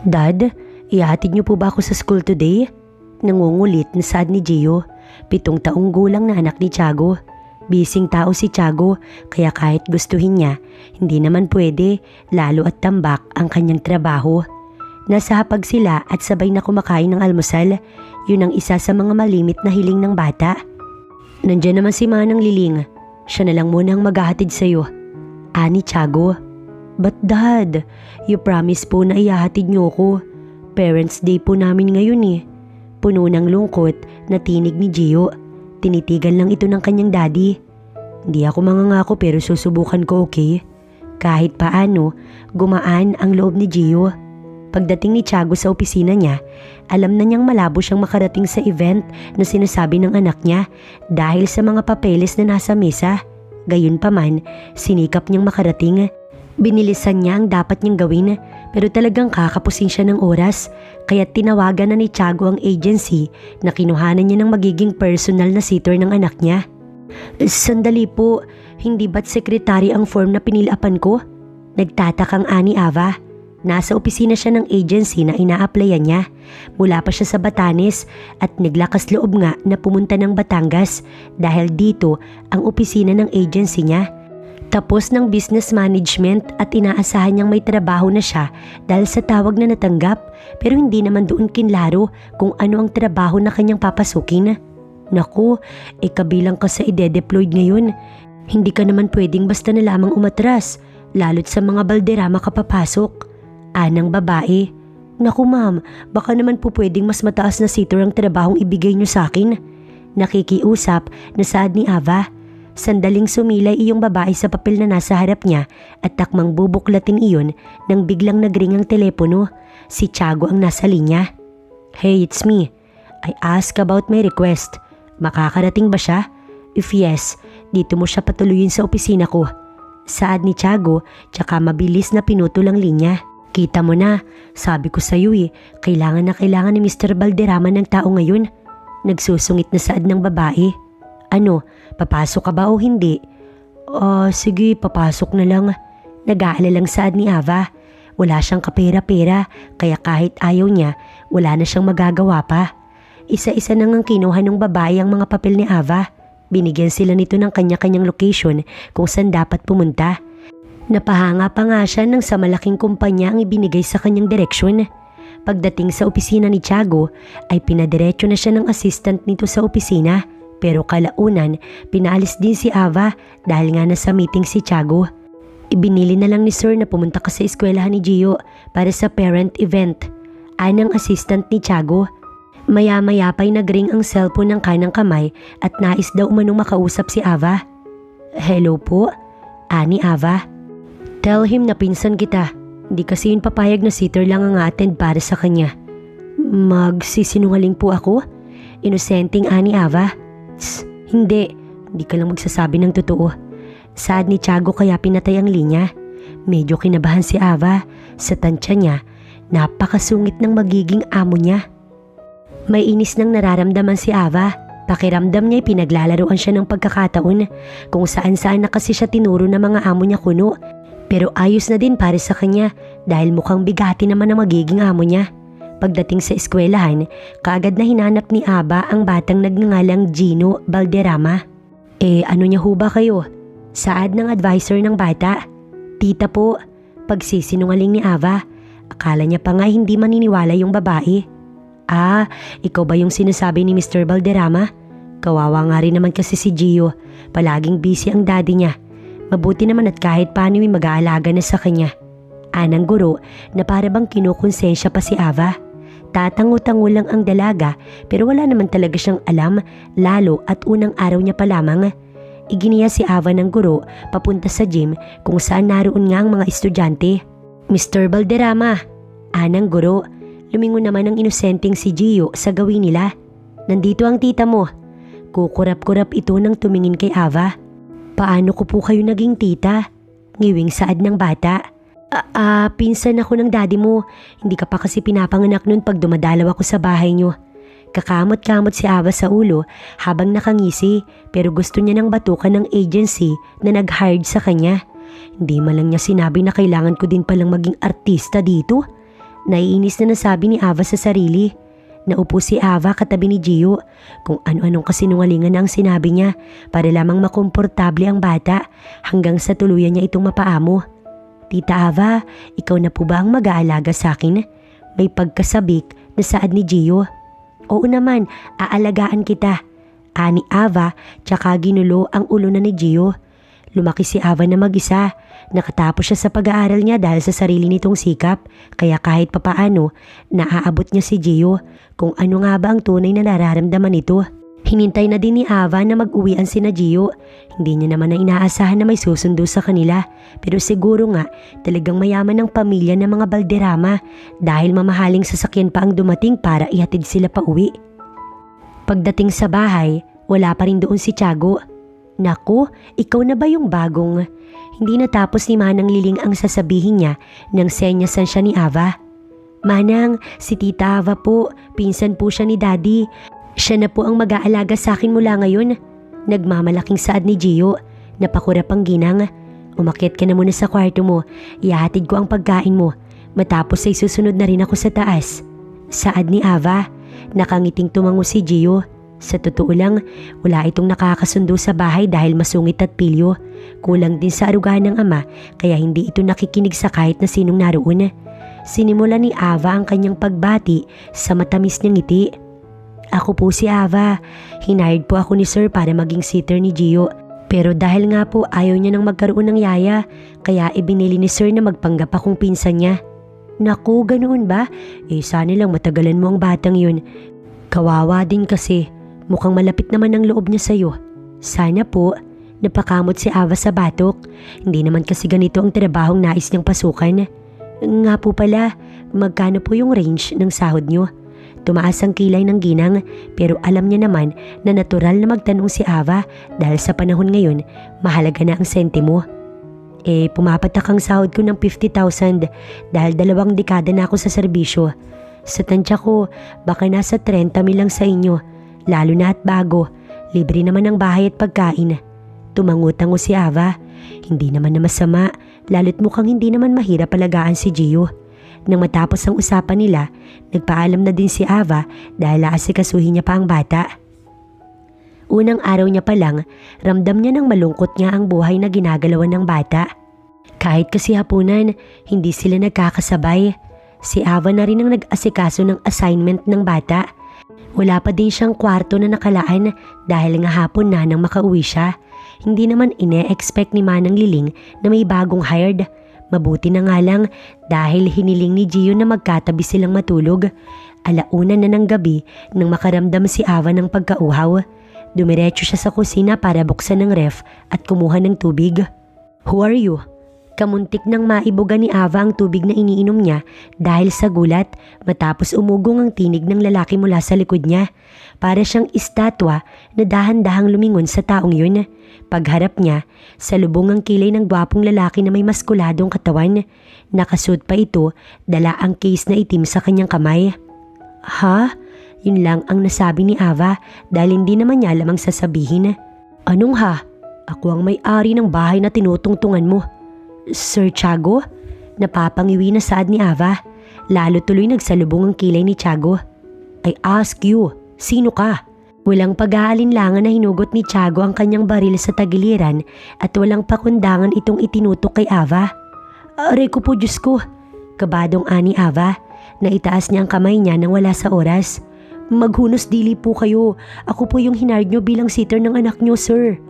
Dad, ihatid niyo po ba ako sa school today? Nangungulit na saad ni Gio, 7 taong gulang na anak ni Tiago. Bising tao si Tiago, kaya kahit gustuhin niya, hindi naman pwede, lalo at tambak ang kanyang trabaho. Nasa hapag sila at sabay na kumakain ng almusal. Yun ang isa sa mga malimit na hiling ng bata. Nandiyan naman si Manang Liling. Siya na lang muna ang maghahatid sa'yo. Ani Tiago. But Dad, you promise po na ihahatid niyo ko. Parents Day po namin ngayon eh. Puno ng lungkot na tinig ni Gio. Tinitigan lang ito ng kanyang daddy. Hindi ako mangangako pero susubukan ko, okay? Kahit paano, gumaan ang loob ni Gio. Pagdating ni Tiago sa opisina niya, alam na niyang malabo siyang makarating sa event na sinasabi ng anak niya dahil sa mga papeles na nasa mesa. Gayunpaman, sinikap niyang makarating. Binilisan niya ang dapat niyang gawin pero talagang kakapusin siya ng oras kaya tinawagan na ni Tiago ang agency na kinuhanan niya ng magiging personal na sitter ng anak niya. Sandali po, hindi ba't sekretary ang form na pinilapan ko? Nagtatakang ani Ava. Nasa opisina siya ng agency na ina-applyan niya. Mula pa siya sa Batanes at naglakas loob nga na pumunta ng Batangas dahil dito ang opisina ng agency niya. Tapos ng business management at inaasahan niyang may trabaho na siya dahil sa tawag na natanggap pero hindi naman doon kinlaro kung ano ang trabaho na kanyang papasukin. Naku, kabilang ka sa ide-deployed ngayon. Hindi ka naman pwedeng basta na lamang umatras, lalo't sa mga balderrama ka papasok. Anang babae. Naku ma'am, baka naman po pwedeng mas mataas na sitter ang trabahong ibigay niyo sa akin. Nakikiusap na saad ni Ava. Sandaling sumilay iyong babae sa papel na nasa harap niya at takmang bubuklatin iyon nang biglang nagring ang telepono. Si Tiago ang nasa linya. Hey, it's me. I ask about my request. Makakarating ba siya? If yes, dito mo siya patuluyin sa opisina ko. Saad ni Tiago, tsaka mabilis na pinutol ang linya. Kita mo na, sabi ko sa'yo kailangan na kailangan ni Mr. Balderrama ng tao ngayon. Nagsusungit na saad ng babae. Ano, papasok ka ba o hindi? Sige, papasok na lang. Nag-aalalang saad ni Ava. Wala siyang kapera-pera, kaya kahit ayaw niya, wala na siyang magagawa pa. Isa-isa nang ang kinuha ng babae ang mga papel ni Ava. Binigyan sila nito ng kanya-kanyang location kung saan dapat pumunta. Napahanga pa nga siya nang sa malaking kumpanya ang ibinigay sa kanyang direksyon. Pagdating sa opisina ni Tiago ay pinadiretso na siya ng assistant nito sa opisina pero kalaunan pinaalis din si Ava dahil nga nasa meeting si Tiago. Ibinili na lang ni Sir na pumunta ka sa eskwelahan ni Gio para sa parent event. Anang assistant ni Tiago. Maya-maya pa'y nagring ang cellphone ng kanang kamay at nais daw umanong makausap si Ava. Hello po, ani Ava. Tell him na pinsan kita. Hindi kasi yun papayag na sitter lang ang attend para sa kanya. Magsisinungaling po ako? Inosenteng ani Ava. Hindi. Hindi ka lang magsasabi ng totoo. Saad ni Tiago kaya pinatay ang linya. Medyo kinabahan si Ava. Sa tansya niya, napakasungit ng magiging amo niya. May inis nang nararamdaman si Ava. Pakiramdam niya pinaglalaroan siya ng pagkakataon kung saan-saan na kasi siya tinuro ng mga amo niya kuno. Pero ayos na din para sa kanya dahil mukhang bigati naman ang magiging amo niya. Pagdating sa eskwelahan, kaagad na hinanap ni Aba ang batang nagngangalang Gino Balderrama. Ano niya ho ba kayo? Saad ng advisor ng bata. Tita po, pagsisinungaling ni Ava. Akala niya pa nga hindi maniniwala yung babae. Ikaw ba yung sinasabi ni Mr. Balderrama? Kawawa nga rin naman kasi si Gio. Palaging busy ang daddy niya. Mabuti naman at kahit paano may mag-aalaga na sa kanya. Anang guro na para bang kinukonsensya pa si Ava. Tatango-tango lang ang dalaga pero wala naman talaga siyang alam lalo at unang araw niya pa lamang. Iginiya si Ava ng guro papunta sa gym kung saan naroon nga ang mga estudyante. Mr. Balderrama, anang guro, lumingon naman ang inosenteng si Gio sa gawin nila. Nandito ang tita mo. Kukurap-kurap ito nang tumingin kay Ava. Paano ko po kayo naging tita? Ngiwing saad ng bata. Pinsan ako ng daddy mo. Hindi ka pa kasi pinapanganak nun pag dumadalaw ako sa bahay nyo. Kakamot-kamot si Ava sa ulo habang nakangisi pero gusto niya nang batukan ng agency na nag-hired sa kanya. Hindi man lang niya sinabi na kailangan ko din palang maging artista dito. Naiinis na nasabi ni Ava sa sarili. Naupo si Ava katabi ni Gio. Kung ano-anong kasinungalingan ang sinabi niya para lamang makomportable ang bata hanggang sa tuluyan niya itong mapaamo. Tita Ava, ikaw na po ba ang mag-aalaga sa akin? May pagkasabik na saad ni Gio. Oo naman, aalagaan kita. Ani Ava, tsaka ginulo ang ulo na ni Gio. Lumaki si Ava na mag-isa. Nakatapos siya sa pag-aaral niya dahil sa sarili nitong sikap, kaya kahit papaano, naaabot niya si Gio kung ano nga ba ang tunay na nararamdaman nito. Hinintay na din ni Ava na mag-uwian sina Gio. Hindi niya naman na inaasahan na may susundo sa kanila, pero siguro nga talagang mayaman ng pamilya ng mga Balderrama dahil mamahaling sasakyan pa ang dumating para ihatid sila pa uwi. Pagdating sa bahay, wala pa rin doon si Tiago. Naku, ikaw na ba yung bagong... Hindi natapos ni Manang Liling ang sasabihin niya nang senyasan siya ni Ava. Manang, si Tita Ava po, pinsan po siya ni Daddy. Siya na po ang mag-aalaga sa akin mula ngayon. Nagmamalaking saad ni Gio. Napakurap ang ginang. Umakyat ka na muna sa kwarto mo. Ihahatid ko ang pagkain mo. Matapos ay susunod na rin ako sa taas. Saad ni Ava. Nakangiting tumango si Gio. Sa totoo lang, wala itong nakakasundo sa bahay dahil masungit at pilyo. Kulang din sa arugahan ng ama kaya hindi ito nakikinig sa kahit na sinong naroon. Sinimula ni Ava ang kanyang pagbati sa matamis niyang ngiti. Ako po si Ava. Hinired po ako ni Sir para maging sitter ni Gio. Pero dahil nga po ayaw niya nang magkaroon ng yaya, kaya ibinili ni Sir na magpanggap akong pinsan niya. Naku, ganoon ba? Sana lang matagalan mo ang batang yun. Kawawa din kasi. Mukhang malapit naman ang loob niya sa'yo. Sana po. Napakamot si Ava sa batok. Hindi naman kasi ganito ang trabahong nais niyang pasukan. Nga po pala, magkano po yung range ng sahod niyo? Tumaas ang kilay ng ginang pero alam niya naman na natural na magtanong si Ava dahil sa panahon ngayon, mahalaga na ang sentimo. Pumapatak ang sahod ko ng 50,000 dahil 2 dekada na ako sa serbisyo. Sa tansya ko, baka nasa 30,000 lang sa inyo. Lalo na at bago, libre naman ang bahay at pagkain. Tumangutango si Ava. Hindi naman na masama, lalo't mukhang hindi naman mahirap alagaan si Gio. Nang matapos ang usapan nila, nagpaalam na din si Ava dahil aasikasuhin niya pa ang bata. Unang araw niya pa lang, ramdam niya ng malungkot niya ang buhay na ginagalawan ng bata. Kahit kasi hapunan, hindi sila nagkakasabay. Si Ava na rin ang nag-asikaso ng assignment ng bata. Wala pa din siyang kwarto na nakalaan dahil nga hapon na nang makauwi siya. Hindi naman ine-expect ni Manang Liling na may bagong hired. Mabuti na nga lang dahil hiniling ni Gio na magkatabi silang matulog. 1:00 na ng gabi nang makaramdam si Ava ng pagkauhaw. Dumiretso siya sa kusina para buksan ng ref at kumuha ng tubig. Who are you? Kamuntik nang maibuga ni Ava ang tubig na iniinom niya dahil sa gulat matapos umugong ang tinig ng lalaki mula sa likod niya. Para siyang estatwa na dahan-dahang lumingon sa taong yun. Pagharap niya, salubong ang kilay ng gwapong lalaki na may maskuladong katawan. Nakasuot pa ito, dala ang case na itim sa kanyang kamay. Ha? Yun lang ang nasabi ni Ava dahil hindi naman niya alam ang sasabihin. Anong ha? Ako ang may-ari ng bahay na tinutungtungan mo. Sir Tiago? Napapangiwi na saad ni Ava. Lalo tuloy nagsalubong ang kilay ni Tiago. I ask you, sino ka? Walang pag-aalinlangan na hinugot ni Tiago ang kanyang baril sa tagiliran at walang pakundangan itong itinutok kay Ava. Aray ko po, Diyos ko. Kabadong ani Ava. Naitaas niya ang kamay niya nang wala sa oras. Maghunos dili po kayo. Ako po yung hinard niyo bilang sitter ng anak niyo, sir.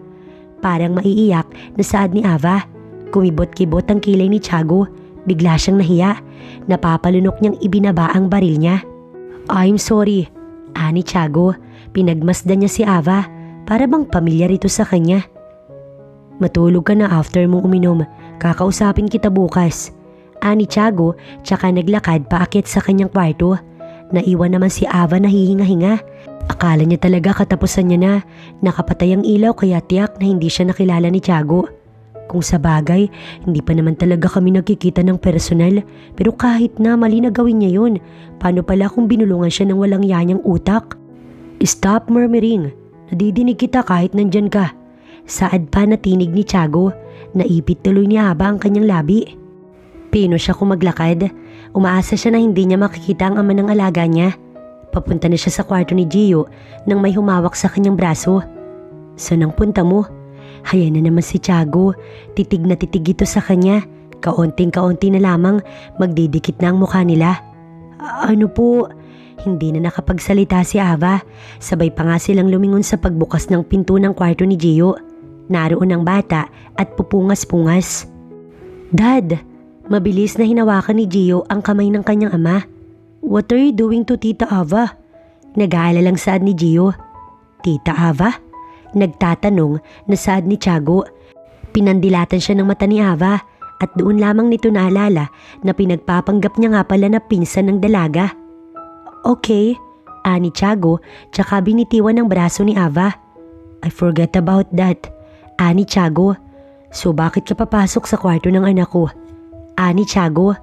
Parang maiiyak na saad ni Ava. Kumibot-kibot ang kilay ni Tiago. Bigla siyang nahiya. Napapalunok niyang ibinaba ang baril niya. I'm sorry, ani Tiago. Pinagmasdan niya si Ava. Para bang pamilyar ito sa kanya. Matulog ka na after mong uminom. Kakausapin kita bukas. Ani Tiago, tsaka naglakad paakyat sa kanyang kwarto. Naiwan naman si Ava na hihinga-hinga. Akala niya talaga katapusan niya na. Nakapatay ang ilaw kaya tiyak na hindi siya nakilala ni Tiago. Kung sa bagay, hindi pa naman talaga kami nagkikita ng personal. Pero kahit na mali na gawin niya yun, paano pala kung binulungan siya ng walang yanyang utak? Stop murmuring. Nadidinig kita kahit nandyan ka. Saad pa na tinig ni Tiago. Naipit tuloy ni Ava ang kanyang labi. Pino siya kung maglakad. Umaasa siya na hindi niya makikita ang ama ng alaga niya. Papunta na siya sa kwarto ni Gio nang may humawak sa kanyang braso. Saan ang punta mo? Hayan na naman si Tiago. Titig na titig ito sa kanya. Kaunting-kaunti na lamang magdidikit na ang mukha nila. Ano po? Hindi na nakapagsalita si Ava. Sabay pa nga silang lumingon sa pagbukas ng pinto ng kwarto ni Gio. Naroon ang bata at pupungas-pungas. Dad! Mabilis na hinawakan ni Gio ang kamay ng kanyang ama. What are you doing to Tita Ava? Nag-aalalang saad ni Gio. Tita Ava? Nagtatanong na saad ni Tiago. Pinandilatan siya ng mata ni Ava at doon lamang nito naalala na pinagpapanggap niya nga pala na pinsan ng dalaga. Okay, ani Tiago tsaka binitiwan ng braso ni Ava. I forget about that, ani Tiago. So bakit ka papasok sa kwarto ng anak ko? Ani Tiago,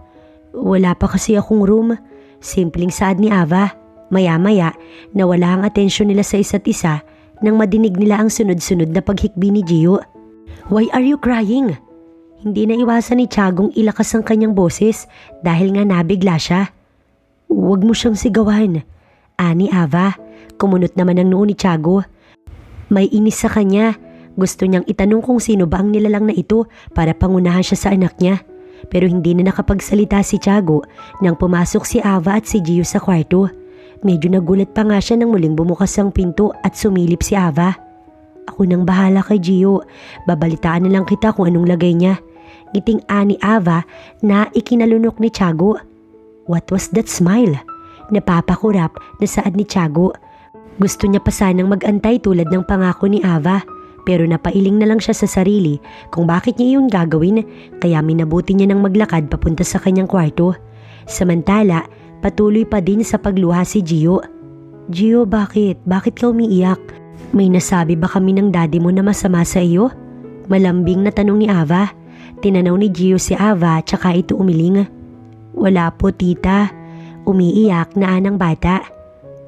wala pa kasi akong room. Simpleng saad ni Ava. Maya-maya, nawala ang atensyon nila sa isa't isa nang madinig nila ang sunod-sunod na paghikbi ni Gio. Why are you crying? Hindi na iwasan ni Tiagong ilakas ang kanyang boses dahil nga nabigla siya. Huwag mo siyang sigawan. Ani Ava, kumunot naman ang noo ni Tiago. May inis sa kanya. Gusto niyang itanong kung sino ba ang nilalang na ito para pangunahan siya sa anak niya. Pero hindi na nakapagsalita si Tiago nang pumasok si Ava at si Gio sa kwarto. Medyo nagulat pa nga siya nang muling bumukas ang pinto at sumilip si Ava. Ako nang bahala kay Gio. Babalitaan na lang kita kung anong lagay niya. Ngiting ani Ava na ikinalunok ni Tiago. What was that smile? Napapakurap na saad ni Tiago. Gusto niya pa sanang mag-antay tulad ng pangako ni Ava. Pero napailing na lang siya sa sarili kung bakit niya iyon gagawin kaya minabuti niya nang maglakad papunta sa kanyang kwarto. Samantala, patuloy pa din sa pagluha si Gio. Gio, bakit? Bakit ka umiiyak? May nasabi ba kami ng daddy mo na masama sa iyo? Malambing na tanong ni Ava. Tinanaw ni Gio si Ava tsaka ito umiling. Wala po tita. Umiiyak na anang bata.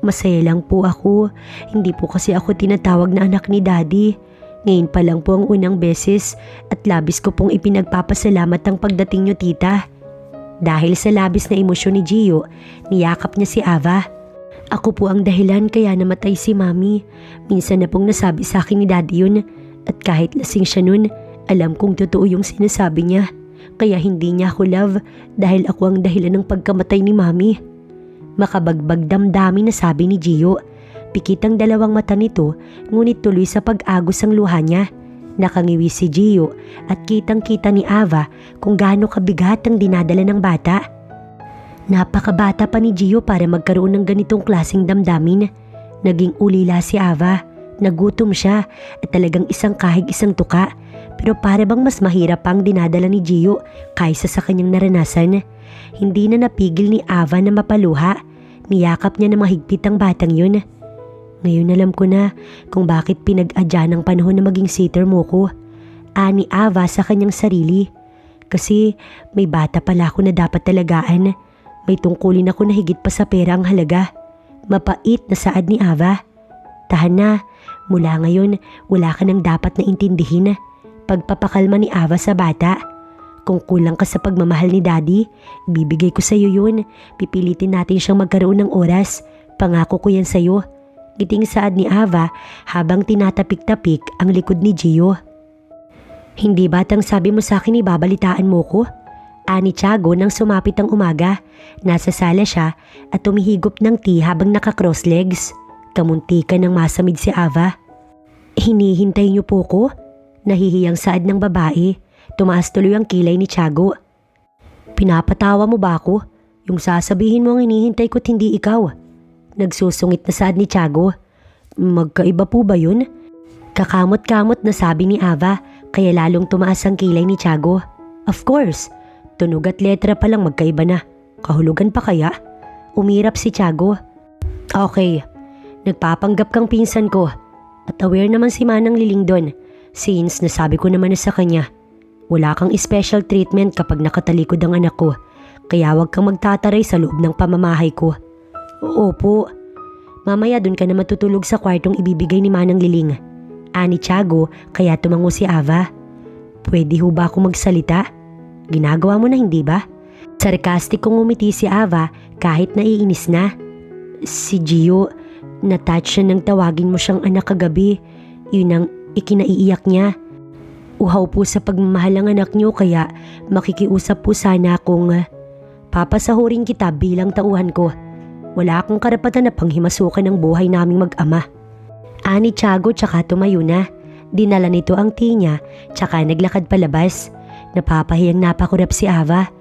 Masaya lang po ako. Hindi po kasi ako tinatawag na anak ni daddy. Ngayon pa lang po ang unang beses at labis ko pong ipinagpapasalamat ang pagdating niyo tita. Dahil sa labis na emosyon ni Gio, niyakap niya si Ava. Ako po ang dahilan kaya namatay si mami. Minsan na pong nasabi sa akin ni daddy yun at kahit lasing siya nun, alam kong totoo yung sinasabi niya. Kaya hindi niya ako love dahil ako ang dahilan ng pagkamatay ni mami. Makabagbag damdamin na sabi ni Gio. Pikit ang dalawang mata nito ngunit tuloy sa pag-agos ang luha niya. Nakangiwi si Gio at kitang-kita ni Ava kung gaano kabigat ang dinadala ng bata. Napakabata pa ni Gio para magkaroon ng ganitong klaseng damdamin. Naging ulila si Ava. Nagutom siya at talagang isang kahig isang tuka. Pero para bang mas mahirap pang dinadala ni Gio kaysa sa kanyang naranasan. Hindi na napigil ni Ava na mapaluha. Niyakap niya na mahigpit ang batang yun. Ngayon alam ko na kung bakit pinag-adya ng panahon na maging sitter mo ko. Ani Ava sa kanyang sarili. Kasi may bata pala ako na dapat talagaan. May tungkulin ako na higit pa sa pera ang halaga. Mapait na saad ni Ava. Tahan na, mula ngayon wala ka nang dapat na intindihin. Pagpapakalma ni Ava sa bata. Kung kulang ka sa pagmamahal ni daddy, bibigay ko sa iyo yun. Pipilitin natin siyang magkaroon ng oras. Pangako ko yan sa iyo. Giting saad ni Ava habang tinatapik-tapik ang likod ni Gio. Hindi batang sabi mo sa akin ibabalitaan mo ko? Ani Tiago nang sumapit ang umaga. Nasa sala siya at tumihigop ng tea habang naka-cross legs. Kamuntikan ng masamid si Ava. Hinihintay niyo po ko? Nahihiyang saad ng babae. Tumaas tuloy ang kilay ni Tiago. Pinapatawa mo ba ako? Yung sasabihin mo ang hinihintay ko't hindi ikaw. Nagsusungit na saad ni Tiago. Magkaiba po ba yun? Kakamot-kamot na sabi ni Ava kaya lalong tumaas ang kilay ni Tiago. Of course, tunog at letra pa lang magkaiba na. Kahulugan pa kaya? Umirap si Tiago. Okay, nagpapanggap kang pinsan ko at aware naman si Manang Liling doon since nasabi ko naman na sa kanya. Wala kang special treatment kapag nakatalikod ang anak ko kaya wag kang magtataray sa loob ng pamamahay ko. Opo. Mamaya dun ka na matutulog sa kwartong ibibigay ni Manang Liling. Ani Tiago kaya tumango si Ava. Pwede ho ba ako magsalita? Ginagawa mo na hindi ba? Sarkastikong umiti si Ava kahit naiinis na. Si Gio, natouch siya nang tawagin mo siyang anak kagabi. Yun ang ikinaiiyak niya. Uhaw po sa pagmamahal ang anak niyo kaya makikiusap po sana akong papasahurin kita bilang tauhan ko. Wala akong karapatan na panghimasukan ng buhay naming mag-ama. Ani Tiago tsaka tumayo na. Dinala nito ang tea niya tsaka naglakad palabas. Napapahiyang napakurap si Ava.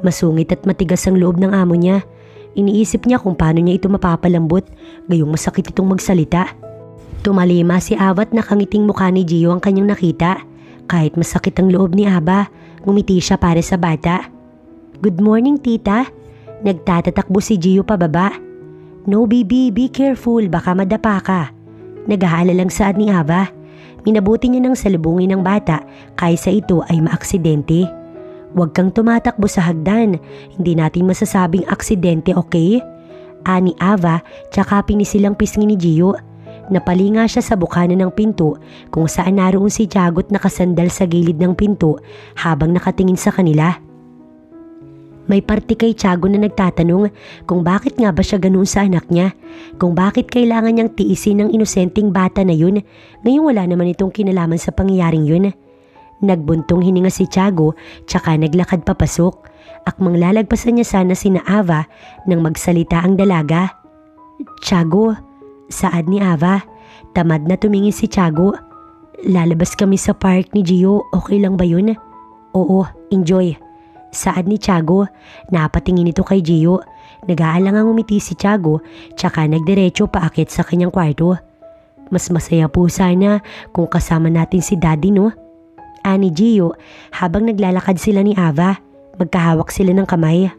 Masungit at matigas ang loob ng amo niya. Iniisip niya kung paano niya ito mapapalambot gayong masakit itong magsalita. Tumalima si Ava at nakangiting mukha ni Gio ang kanyang nakita. Kahit masakit ang loob ni Ava, ngumiti siya para sa bata. Good morning, tita. Nagtatatakbo si Gio pababa. No baby, be careful, baka madapa ka. Nag-aalala lang saad ni Ava. Minabuti niya nang salubungin ng bata kaysa ito ay maaksidente. Huwag kang tumatakbo sa hagdan, hindi natin masasabing aksidente, okay? Ani Ava, tsaka pinisilang pisngi ni Gio. Napalinga siya sa bukana ng pinto kung saan naroon si Tiago at nakasandal sa gilid ng pinto habang nakatingin sa kanila. May parte kay Tiago na nagtatanong kung bakit nga ba siya ganoon sa anak niya, kung bakit kailangan niyang tiisin ng inosenteng bata na yun, ngayong wala naman itong kinalaman sa pangyayaring yun. Nagbuntong hininga si Tiago tsaka naglakad papasok, akmang lalagpasan niya sana sina Ava nang magsalita ang dalaga. Tiago, saad ni Ava. Tamad na tumingin si Tiago. Lalabas kami sa park ni Gio, okay lang ba yun? Oo, enjoy. Saad ni Tiago. Napatingin ito kay Gio. Nag-aalangang umiti si Tiago tsaka nagdiretso paakit sa kanyang kwarto. Mas masaya po sana kung kasama natin si Daddy, no? Ani Gio habang naglalakad sila ni Ava. Magkahawak sila ng kamay.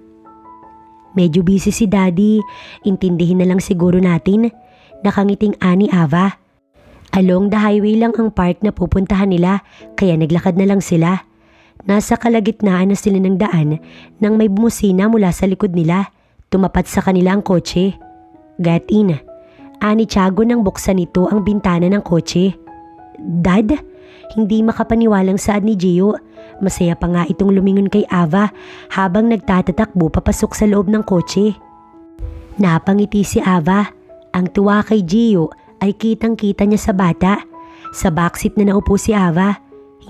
Medyo busy si Daddy, intindihin na lang siguro natin. Nakangiting ani Ava. Along the highway lang ang park na pupuntahan nila kaya naglakad na lang sila. Nasa kalagitnaan na sila ng daan nang may bumusina mula sa likod nila. Tumapat sa kanila ang kotse. Get in. Ani Tiago nang buksan nito ang bintana ng kotse. Dad? Hindi makapaniwalang saad ni Gio. Masaya pa nga itong lumingon kay Ava habang nagtatatakbo papasok sa loob ng kotse. Napangiti si Ava. Ang tuwa kay Gio ay kitang-kita niya sa bata. Sa backseat na naupo si Ava.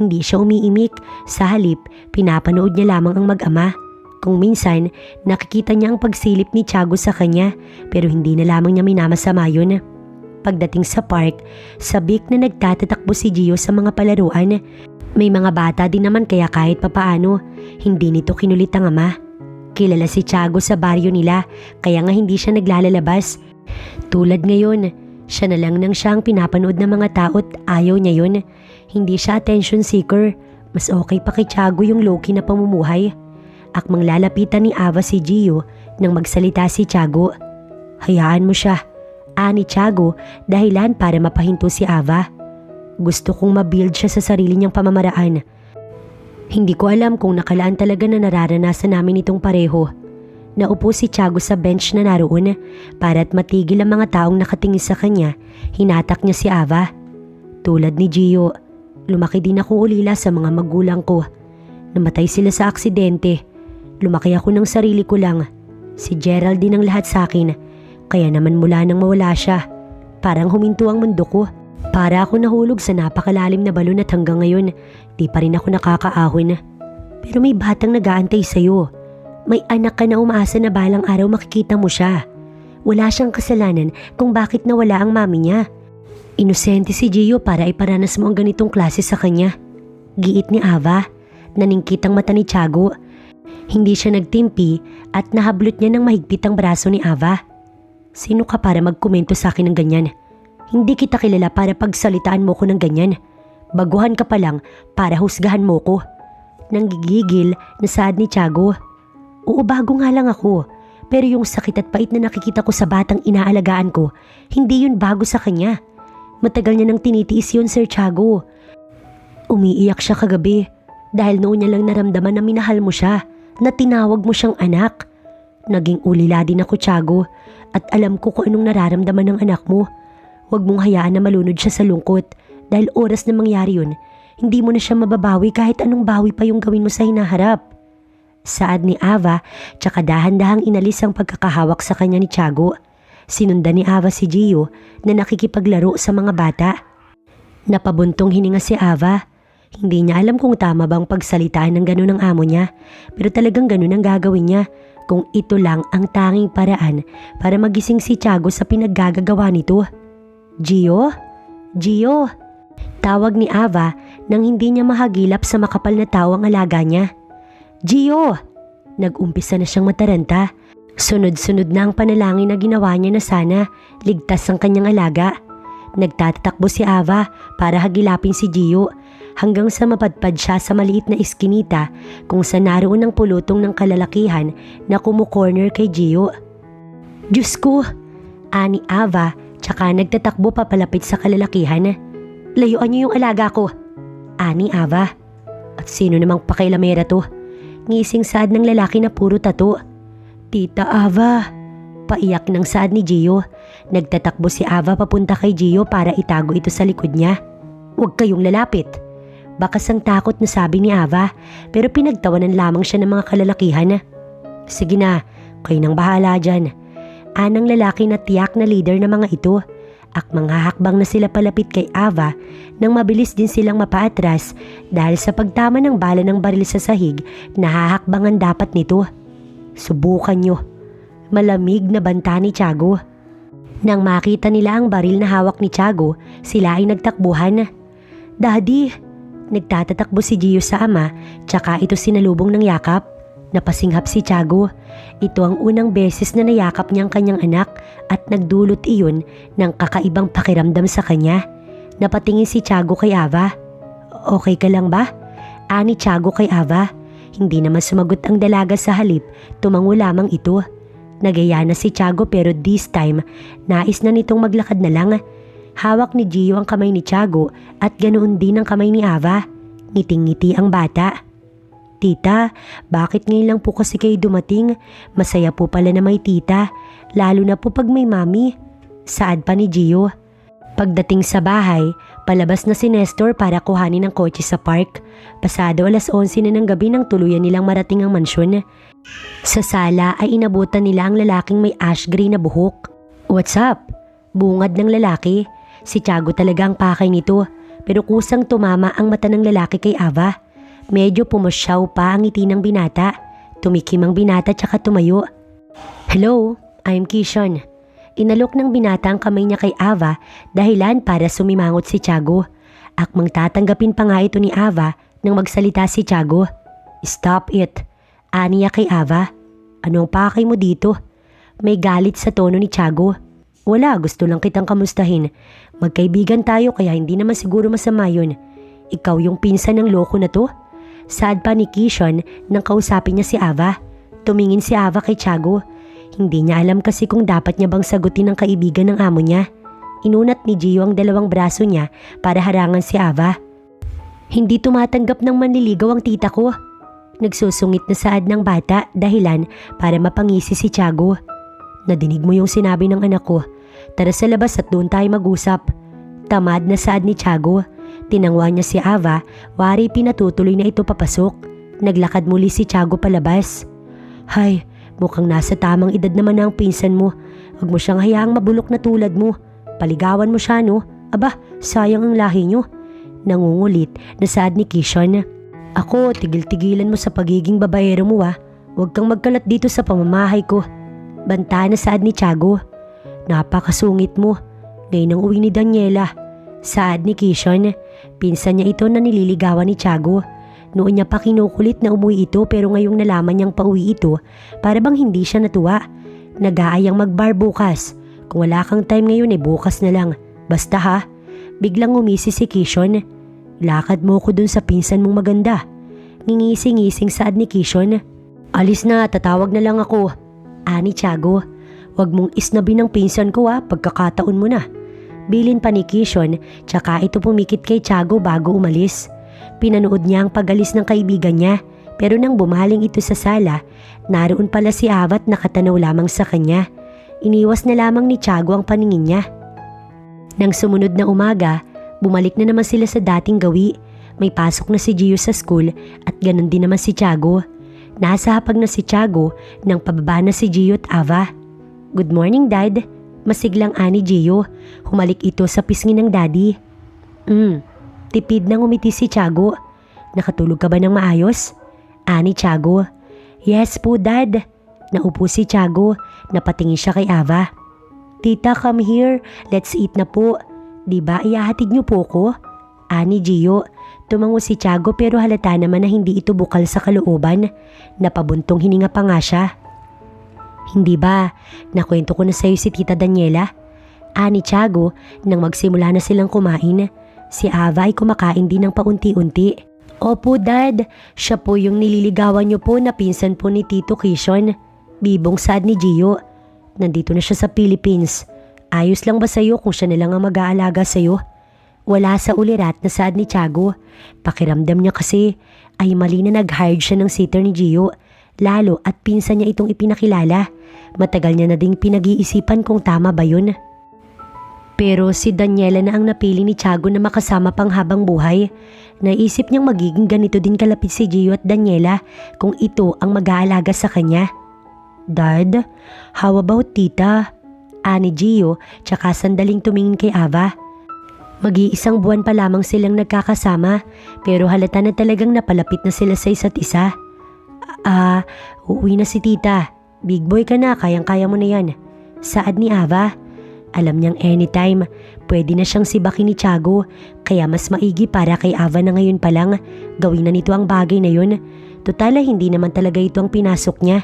Hindi siya umiimik. Sa halip, pinapanood niya lamang ang mag-ama. Kung minsan, nakikita niya ang pagsilip ni Tiago sa kanya pero hindi na lamang niya minamasama yun. Pagdating sa park, sabik na nagtatatakbo si Gio sa mga palaruan. May mga bata din naman kaya kahit papaano, hindi nito kinulit ang ama. Kilala si Tiago sa baryo nila kaya nga hindi siya naglalalabas. Tulad ngayon, siya na lang nang siyang pinapanood ng mga tao at ayaw niya yun. Hindi siya attention seeker. Mas okay pa kay Tiago yung low-key na pamumuhay. Akmang lalapitan ni Ava si Gio nang magsalita si Tiago. Hayaan mo siya. Ani Tiago dahilan para mapahinto si Ava. Gusto kong mabuild siya sa sarili niyang pamamaraan. Hindi ko alam kung nakalaan talaga na nararanasan namin itong pareho. Naupo si Tiago sa bench na naroon para at matigil ang mga taong nakatingin sa kanya. Hinatak niya si Ava. Tulad ni Gio, lumaki din ako ulila sa mga magulang ko. Namatay sila sa aksidente. Lumaki ako ng sarili ko lang. Si Gerald din ang lahat sa akin. Kaya naman mula nang mawala siya, parang huminto ang mundo ko. Para ako nahulog sa napakalalim na balon at hanggang ngayon, di pa rin ako nakakaahon. Pero may batang nag-aantay sa'yo. May anak ka na umaasa na balang araw makikita mo siya. Wala siyang kasalanan kung bakit nawala ang mami niya. Inosente si Gio para iparanas mo ang ganitong klase sa kanya. Giit ni Ava. Naningkit ang mata ni Tiago. Hindi siya nagtimpi at nahablot niya ng mahigpit ang braso ni Ava. Sino ka para magkomento sa akin ng ganyan? Hindi kita kilala para pagsalitaan mo ko ng ganyan. Baguhan ka pa lang para husgahan mo ko. Nanggigigil na saad ni Tiago. Oo, bago nga lang ako. Pero yung sakit at pait na nakikita ko sa batang inaalagaan ko, hindi yun bago sa kanya. Matagal niya nang tinitiis yun, Sir Tiago. Umiiyak siya kagabi dahil noon niya lang naramdaman na minahal mo siya, na tinawag mo siyang anak. Naging ulila din ako, Tiago, at alam ko kung anong nararamdaman ng anak mo. Huwag mong hayaan na malunod siya sa lungkot dahil oras na mangyari yun, hindi mo na siya mababawi kahit anong bawi pa yung gawin mo sa hinaharap. Saad ni Ava, tsaka dahan-dahang inalis ang pagkakahawak sa kanya ni Tiago. Sinundan ni Ava si Gio na nakikipaglaro sa mga bata. Napabuntong hininga si Ava. Hindi niya alam kung tama bang pagsalitaan ng ganun ang amo niya, pero talagang ganun ang gagawin niya kung ito lang ang tanging paraan para magising si Tiago sa pinaggagawa nito. Gio? Gio? Tawag ni Ava nang hindi niya mahagilap sa makapal na tao ang alaga niya. Gio! Nag-umpisa na siyang mataranta. Sunod-sunod na ang panalangin na ginawa niya na sana ligtas ang kanyang alaga. Nagtatakbo si Ava para hagilapin si Gio hanggang sa mapadpad siya sa maliit na iskinita kung saan naroon ang pulutong ng kalalakihan na kumukorner kay Gio. Diyos ko! Ani Ava tsaka nagtatakbo papalapit sa kalalakihan. Layuan niyo yung alaga ko! Ani Ava. At sino namang pakailamera to? Ngising saad ng lalaki na puro tato. Tita Ava! Paiyak ng saad ni Gio. Nagtatakbo si Ava papunta kay Gio para itago ito sa likod niya. Huwag kayong lalapit. Bakas ang takot na sabi ni Ava, pero pinagtawanan lamang siya ng mga kalalakihan. Sige na, kayo nang bahala dyan. Anang lalaki na tiyak na leader ng mga ito. Akmang hahakbang na sila palapit kay Ava nang mabilis din silang mapaatras dahil sa pagtama ng bala ng baril sa sahig na hahakbangan dapat nito. Subukan nyo. Malamig na banta ni Tiago. Nang makita nila ang baril na hawak ni Tiago, sila ay nagtakbuhan. Daddy! Nagtatatakbo si Gio sa ama, tsaka ito sinalubong ng yakap. Napasinghap si Tiago. Ito ang unang beses na nayakap niya ang kanyang anak at nagdulot iyon ng kakaibang pakiramdam sa kanya. Napatingin si Tiago kay Ava. Okay ka lang ba? Ani Tiago kay Ava. Hindi naman sumagot ang dalaga sa halip, tumango lamang ito. Nagaya na si Tiago pero this time, nais na nitong maglakad na lang. Hawak ni Gio ang kamay ni Tiago at ganoon din ang kamay ni Ava. Ngiting-ngiti ang bata. Tita, bakit ngayon lang po kasi kayo dumating? Masaya po pala na may tita, lalo na po pag may mami. Saad pa ni Gio. Pagdating sa bahay, palabas na si Nestor para kuhanin ang kotse sa park. Pasado 11:00 na ng gabi nang tuluyan nilang marating ang mansyon. Sa sala ay inabutan nila ang lalaking may ash gray na buhok. What's up? Bungad ng lalaki. Si Tiago talaga ang pakay nito, pero kusang tumama ang mata ng lalaki kay Ava. Medyo pumusyaw pa ang ngiti ng binata. Tumikim ang binata tsaka tumayo. Hello, I'm Kishon. Inalok ng binata ang kamay niya kay Ava dahilan para sumimangot si Tiago. Akmang tatanggapin pa nga ito ni Ava nang magsalita si Tiago. Stop it. Aniya kay Ava. Anong pakay mo dito? May galit sa tono ni Tiago. Wala, gusto lang kitang kamustahin. Magkaibigan tayo kaya hindi naman siguro masama yun. Ikaw yung pinsan ng loko na to? Saad pa ni Kishon nang kausapin niya si Ava. Tumingin si Ava kay Tiago. Hindi niya alam kasi kung dapat niya bang sagutin ang kaibigan ng amo niya. Inunat ni Gio ang dalawang braso niya para harangan si Ava. Hindi tumatanggap ng manliligaw ang tita ko. Nagsusungit na saad ng bata dahilan para mapangisi si Tiago. Nadinig mo yung sinabi ng anak ko. Tara sa labas at doon tayo mag-usap. Tamad na saad ni Tiago. Tinangwa niya si Ava, wari pinatutuloy na ito papasok. Naglakad muli si Tiago palabas. Hay, mukhang nasa tamang edad naman ang pinsan mo. Huwag mo siyang hayaang mabulok na tulad mo. Paligawan mo siya, no? Aba, sayang ang lahi niyo. Nangungulit na saad ni Kishon. Ako, tigil-tigilan mo sa pagiging babaero mo Huwag kang magkalat dito sa pamamahay ko. Banta na saad ni Tiago. Napakasungit mo. Ngayon ang uwi ni Daniela. Saad ni Kishon. Pinsan niya ito na nililigawan ni Tiago. Noon niya pa kinukulit na umuwi ito pero ngayong nalaman niyang pauwi ito, para bang hindi siya natuwa. Nag-aayang mag-bar bukas. Kung wala kang time ngayon bukas na lang. Basta ha. Biglang umisi si Kishon. Lakad mo ko dun sa pinsan mong maganda. Ngingisi-ngising saad ni Kishon. Alis na, tatawag na lang ako. Ani Tiago. Huwag mong isnabin ang pinsan ko pagkakataon mo na. Bilin pa ni Kishon, tsaka ito pumikit kay Tiago bago umalis. Pinanood niya ang pag-alis ng kaibigan niya, pero nang bumaling ito sa sala, naroon pala si Ava at nakatanaw lamang sa kanya. Iniwas na lamang ni Tiago ang paningin niya. Nang sumunod na umaga, bumalik na naman sila sa dating gawi. May pasok na si Gio sa school at ganun din naman si Tiago. Nasa hapag na si Tiago nang pababa na si Gio at Ava. "Good morning, Dad." Masiglang ani Gio. Humalik ito sa pisngi ng daddy. Tipid nang umiti si Tiago. "Nakatulog ka ba ng maayos?" Ani Tiago. "Yes po, Dad." Naupo si Tiago. Napatingin siya kay Ava. "Tita, come here. Let's eat na po. Diba ihahatid niyo po ko?" Ani Gio. Tumango si Tiago pero halata naman na hindi ito bukal sa kalooban. Napabuntong hininga pa nga siya. "Hindi ba? Nakwento ko na sa'yo si Tita Daniela?" Ani Tiago nang magsimula na silang kumain. Si Ava ay kumakain din ng paunti-unti. "Opo, Dad. Siya po yung nililigawan niyo po na pinsan po ni Tito Kishon." Bibong saad ni Gio. "Nandito na siya sa Philippines. Ayos lang ba sa'yo kung siya na lang ang mag-aalaga sa'yo?" Wala sa ulirat na saad ni Tiago. Pakiramdam niya kasi ay mali na nag-hired siya ng sitter ni Gio. Lalo at pinsan niya itong ipinakilala. Matagal niya na ding pinag-iisipan kung tama ba yun. Pero si Daniela na ang napili ni Tiago na makasama pang habang buhay. Naisip niyang magiging ganito din kalapit si Gio at Daniela kung ito ang mag-aalaga sa kanya. "Dad, how about Tita?" Ani Gio tsaka sandaling tumingin kay Ava. Mag-iisang buwan pa lamang silang nagkakasama pero halata na talagang napalapit na sila sa isa't isa. Uuwi na si Tita. Big boy ka na, kayang-kaya mo na yan." Saad ni Ava. Alam niyang anytime, pwede na siyang sibakin ni Tiago kaya mas maigi para kay Ava na ngayon pa lang gawin na nito ang bagay na yun. Total hindi naman talaga ito ang pinasok niya.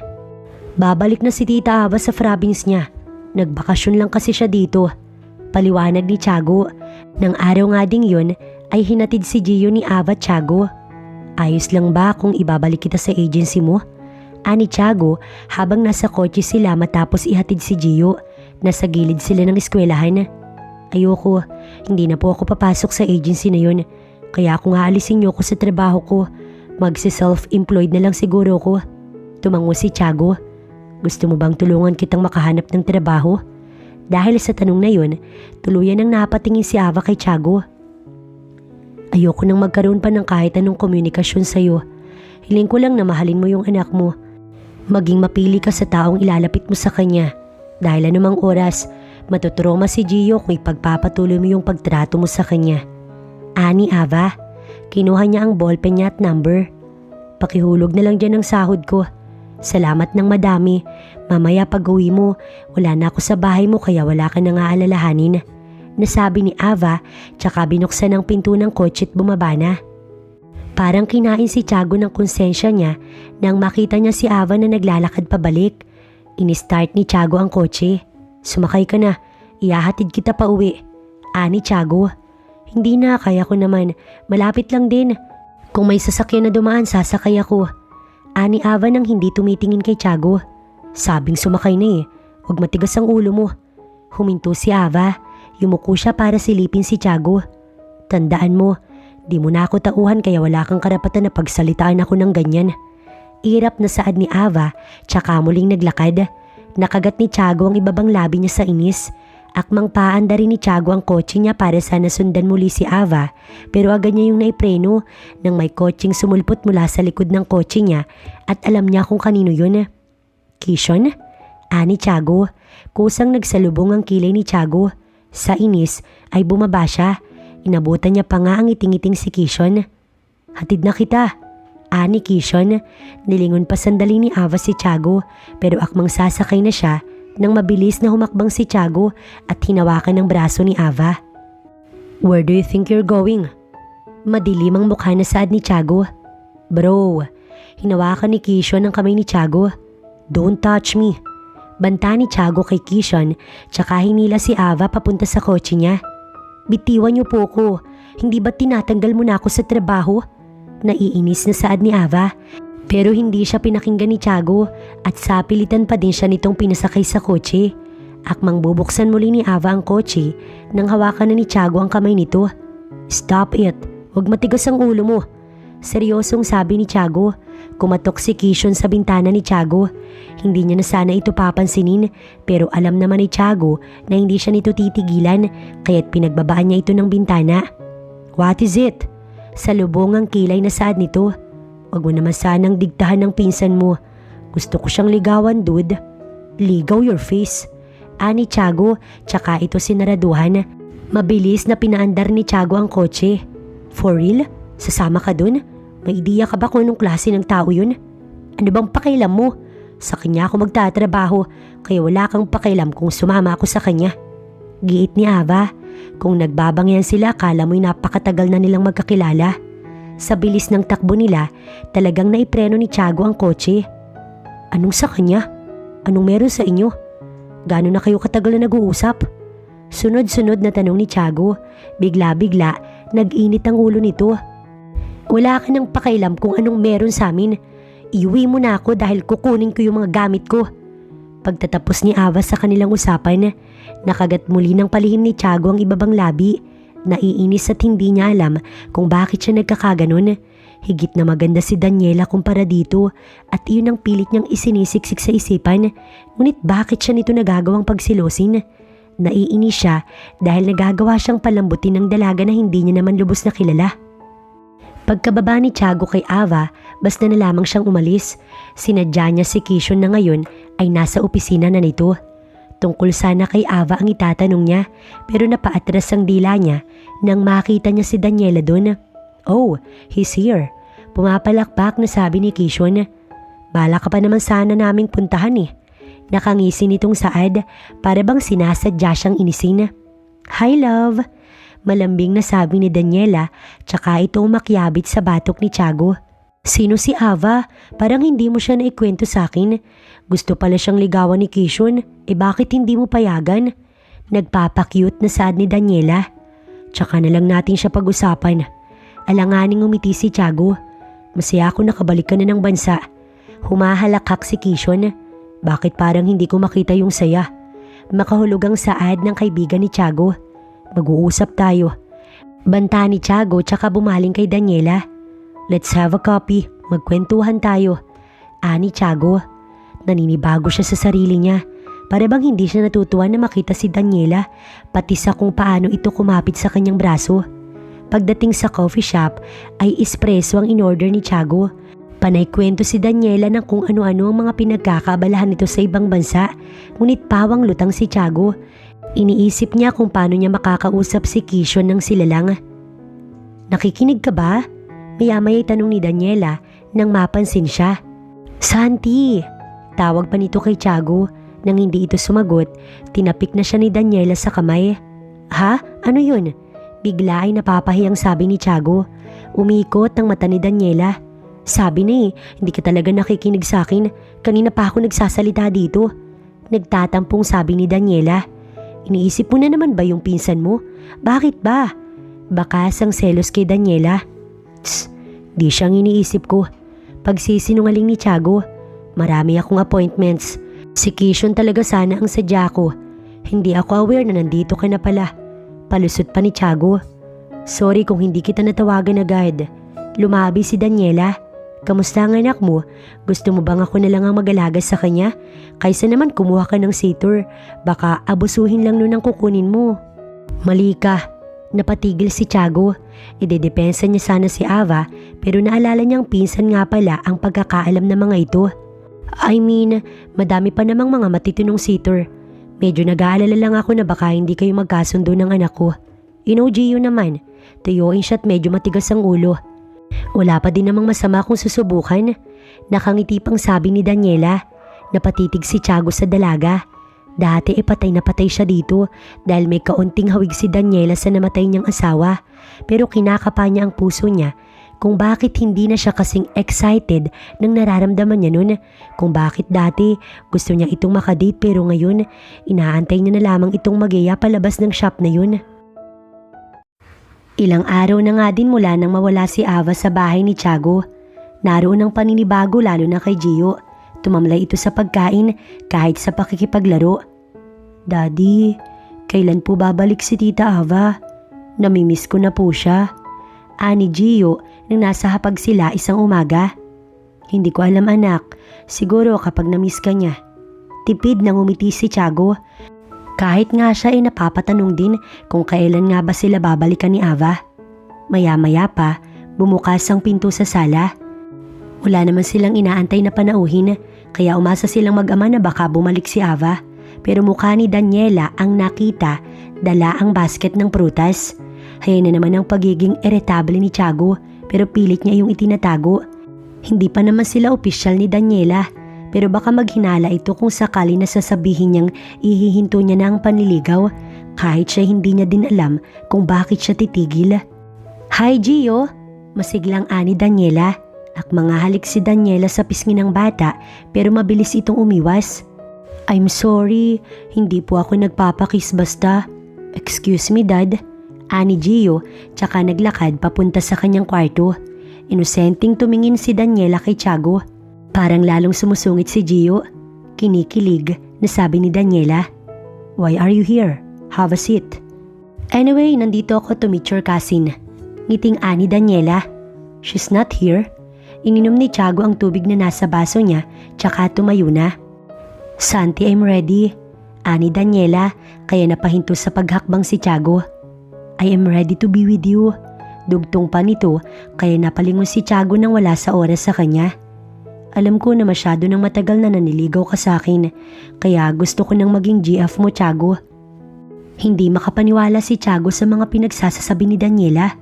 Babalik na si Tita Ava sa province niya. Nagbakasyon lang kasi siya dito. Paliwanag ni Tiago. Nang araw nga ding yun ay hinatid si Gio ni Ava at Tiago. "Ayos lang ba kung ibabalik kita sa agency mo?" Ani Tiago habang nasa kotse sila matapos ihatid si Gio. Nasa gilid sila ng eskwelahan. "Ayoko, hindi na po ako papasok sa agency na yun. Kaya kung aalisin niyo ko sa trabaho ko, magsi-self-employed na lang siguro ko." Tumango si Tiago. "Gusto mo bang tulungan kitang makahanap ng trabaho?" Dahil sa tanong na yun, tuluyan nang napatingin si Ava kay Tiago. "Ayoko nang magkaroon pa ng kahit anong komunikasyon sa'yo. Hiling ko lang na mahalin mo yung anak mo. Maging mapili ka sa taong ilalapit mo sa kanya. Dahil anumang oras, matutroma si Gio kung ipagpapatuloy mo yung pagtrato mo sa kanya." Ani Ava. Kinuha niya ang ballpen niya at number. "Pakihulog na lang dyan ang sahod ko. Salamat ng madami. Mamaya pag uwi mo, wala na ako sa bahay mo kaya wala ka nang aalalahanin." Nasabi ni Ava tsaka binuksan ang pinto ng kotse at bumaba na. Parang kinain si Tiago ng konsensya niya nang makita niya si Ava na naglalakad pabalik. Ini-start ni Tiago ang kotse. "Sumakay ka na, ihahatid kita pa uwi." Ani Tiago. "Hindi na, kaya ko naman. Malapit lang din. Kung may sasakyan na dumaan, sasakay ako." Ani Ava nang hindi tumitingin kay Tiago. "Sabing sumakay na eh. Huwag matigas ang ulo mo." Huminto si Ava. Yumuko siya para silipin si Tiago. "Tandaan mo, di mo na ako tauhan kaya wala kang karapatan na pagsalitaan ako ng ganyan." Irap na saad ni Ava tsaka muling naglakad. Nakagat ni Tiago ang ibabang labi niya sa inis. Akmang paanda rin ni Tiago ang kotse niya para sana sundan muli si Ava pero agad niya yung naipreno nang may kotseng sumulpot mula sa likod ng kotse niya at alam niya kung kanino yun. "Kishon?" Ani Tiago. Kusang nagsalubong ang kilay ni Tiago. Sa inis ay bumaba siya. Inabutan niya pa nga ang iting-iting si Kishon. "Hatid na kita." Ani Kishon. Nilingon pa sandali ni Ava si Tiago pero akmang sasakay na siya nang mabilis na humakbang si Tiago at hinawakan ng braso ni Ava. "Where do you think you're going?" Madilim ang mukha na saad ni Tiago. "Bro." Hinawakan ni Kishon ang kamay ni Tiago. "Don't touch me." Banta ni Tiago kay Kishon tsaka hinila si Ava papunta sa kotse niya. "Bitiwan niyo po ko. Hindi ba tinatanggal mo na ako sa trabaho?" Naiinis na saad ni Ava. Pero hindi siya pinakinggan ni Tiago at sapilitan pa din siya nitong pinasakay sa kotse. Akmang bubuksan muli ni Ava ang kotse nang hawakan na ni Tiago ang kamay nito. "Stop it. Huwag matigas ang ulo mo." Seryosong sabi ni Tiago. Kumatok si Kishon sa bintana ni Tiago. Hindi niya na sana ito papansinin pero alam naman ni Tiago na hindi siya nito titigilan kaya't pinagbabaan niya ito ng bintana. "What is it?" Salubong ang kilay na saad nito. Wag mo naman sanang digtahan ng pinsan mo. Gusto ko siyang ligawan, dude. Ligaw your face. Ani Tiago, tsaka ito sinaraduhan. Mabilis na pinaandar ni Tiago ang kotse. For real? Sasama ka dun? May ideya ka ba kung anong klase ng tao yun? Ano bang pakialam mo? Sa kanya ako magtatrabaho, kaya wala kang pakialam kung sumama ako sa kanya. Giit ni Ava. Kung nagbabangyan sila, akala mo'y napakatagal na nilang magkakilala. Sa bilis ng takbo nila, talagang naipreno ni Tiago ang kotse. Anong sa kanya? Anong meron sa inyo? Gano'n na kayo katagal na nag-uusap? Sunod-sunod na tanong ni Tiago. Bigla-bigla, nag-init ang ulo nito. Wala ka nang pakialam kung anong meron sa amin. Iuwi mo na ako dahil kukunin ko yung mga gamit ko. Pagtatapos ni Ava sa kanilang usapan, nakagat muli ng palihim ni Tiago ang ibabang labi. Naiinis at hindi niya alam kung bakit siya nagkakaganon. Higit na maganda si Daniela kumpara dito at iyon ang pilit niyang isinisiksik sa isipan. Ngunit bakit siya nito nagagawang pagsilosin? Naiinis siya dahil nagagawa siyang palambutin ng dalaga na hindi niya naman lubos na kilala. Pagkababa ni Tiago kay Ava, basta na lamang siyang umalis. Sinadya niya si Kishon na ngayon ay nasa opisina na nito. Tungkol sana kay Ava ang itatanong niya pero napaatras ang dila niya nang makita niya si Daniela doon. Oh, he's here. Pumapalakpak na sabi ni Kishon. Bala ka pa naman sana naming puntahan eh. Nakangisi nitong saad para bang sinasadya siyang inisin. Hi love. Malambing na sabi ni Daniela tsaka ito umakyabit sa batok ni Tiago. Sino si Ava? Parang hindi mo siya naikwento sa akin. Gusto pala siyang ligawan ni Kishon. Bakit hindi mo payagan? Nagpapakyut na saad ni Daniela. Tsaka na lang natin siya pag-usapan. Alanganing umiti si Tiago. Masaya ako nakabalik ka na ng bansa. Humahalakak si Kishon. Bakit parang hindi ko makita yung saya? Makahulog ang saad ng kaibigan ni Tiago. Mag-uusap tayo. Banta ni Tiago tsaka bumaling kay Daniela. Let's have a coffee. Magkwentuhan tayo. Ani Tiago. Naninibago siya sa sarili niya. Para bang hindi siya natutuwa na makita si Daniela, pati sa kung paano ito kumapit sa kanyang braso. Pagdating sa coffee shop ay espresso ang in-order ni Tiago. Panay kwento si Daniela ng kung ano-ano ang mga pinagkakaabalahan nito sa ibang bansa, ngunit pawang lutang si Tiago. Iniisip niya kung paano niya makakausap si Kishon nang sila lang. Nakikinig ka ba? Maya-maya'y tanong ni Daniela nang mapansin siya. Santi! Tawag pa nito kay Tiago. Nang hindi ito sumagot, tinapik na siya ni Daniela sa kamay. Ha? Ano yun? Bigla ay napapahiyang sabi ni Tiago. Umikot ang mata ni Daniela. Sabi na hindi ka talaga nakikinig sa akin. Kanina pa ako nagsasalita dito. Nagtatampong sabi ni Daniela. Iniisip mo na naman ba yung pinsan mo? Bakit ba? Bakas ang selos kay Daniela. Tss, di siyang iniisip ko. Pagsisinungaling ni Tiago. Marami akong appointments. Si Kishon talaga sana ang sadya ko. Hindi ako aware na nandito ka na pala. Palusot pa ni Tiago. Sorry kung hindi kita natawagan agad. Lumabi si Daniela. Kamusta ang anak mo? Gusto mo bang ako na lang ang mag-alaga sa kanya? Kaysa naman kumuha ka ng sitter. Baka abusuhin lang nun ang kukunin mo. Mali ka. Napatigil si Tiago. Idedepensa niya sana si Ava pero naalala niyang pinsan nga pala ang pagkakaalam ng mga ito. I mean, madami pa namang mga matitinong sitter. Medyo nag-aalala lang ako na baka hindi kayo magkasundo ng anak ko. You know, Gio naman. Tuyuin siya at medyo matigas ang ulo. Wala pa din namang masama kung susubukan. Nakangiti pang sabi ni Daniela. Napatitig si Tiago sa dalaga. Dati patay na patay siya dito dahil may kaunting hawig si Daniela sa namatay niyang asawa. Pero kinakapa niya ang puso niya kung bakit hindi na siya kasing excited nang nararamdaman niya nun. Kung bakit dati gusto niya itong makadate pero ngayon inaantay niya na lamang itong mag-iya palabas ng shop na yun. Ilang araw na nga din mula nang mawala si Ava sa bahay ni Tiago. Naroon ang paninibago lalo na kay Gio. Tumamlay ito sa pagkain kahit sa pakikipaglaro. Daddy, kailan po babalik si Tita Ava? Namimiss ko na po siya. Ani Gio nang nasa hapag sila isang umaga. Hindi ko alam anak, siguro kapag namiss ka niya. Tipid nang umiti si Tiago. Kahit nga siya ay napapatanong din kung kailan nga ba sila babalikan ni Ava. Maya-maya pa, bumukas ang pinto sa sala. Wala naman silang inaantay na panauhin, kaya umasa silang mag-ama na baka bumalik si Ava. Pero mukha ni Daniela ang nakita, dala ang basket ng prutas. Hayaan na naman ang pagiging irritable ni Tiago, pero pilit niya yung itinatago. Hindi pa naman sila opisyal ni Daniela, pero baka maghinala ito kung sakali na sasabihin niyang ihihinto niya na ang panliligaw, kahit siya hindi niya din alam kung bakit siya titigil. "Hi Gio!" Masiglang ani Daniela. Mga halik si Daniela sa pisngi ng bata, pero mabilis itong umiwas. "I'm sorry, hindi po ako nagpapakiss basta." "Excuse me dad," ani Gio, tsaka naglakad papunta sa kanyang kwarto. Inosenteng tumingin si Daniela kay Tiago. Parang lalong sumusungit si Gio. Kinikilig na sabi ni Daniela, "Why are you here? Have a seat." "Anyway, nandito ako to meet your cousin." Ngiting ani Daniela. "She's not here." Ininom ni Tiago ang tubig na nasa baso niya, tsaka tumayo na. "Santi, I'm ready," ani Daniela, kaya napahinto sa paghakbang si Tiago. "I am ready to be with you." Dugtong pa nito, kaya napalingon si Tiago nang wala sa oras sa kanya. "Alam ko na masyado nang matagal na naniligaw ka sa akin, kaya gusto ko nang maging GF mo, Tiago." Hindi makapaniwala si Tiago sa mga pinagsasasabi ni Daniela.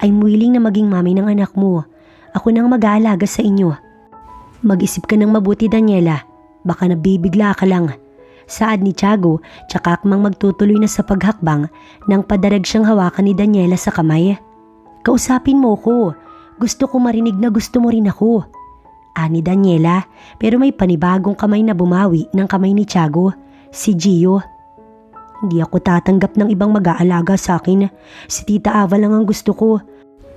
"I'm willing na maging mami ng anak mo. Ako nang mag-aalaga sa inyo." "Mag-isip ka ng mabuti, Daniela. Baka nabibigla ka lang." Saad ni Tiago, tsaka akmang magtutuloy na sa paghakbang nang padarag siyang hawakan ni Daniela sa kamay. "Kausapin mo ko. Gusto ko marinig na gusto mo rin ako," ani Daniela, pero may panibagong kamay na bumawi ng kamay ni Tiago, si Gio. "Hindi ako tatanggap ng ibang mag-aalaga sa akin. Si Tita Ava lang ang gusto ko.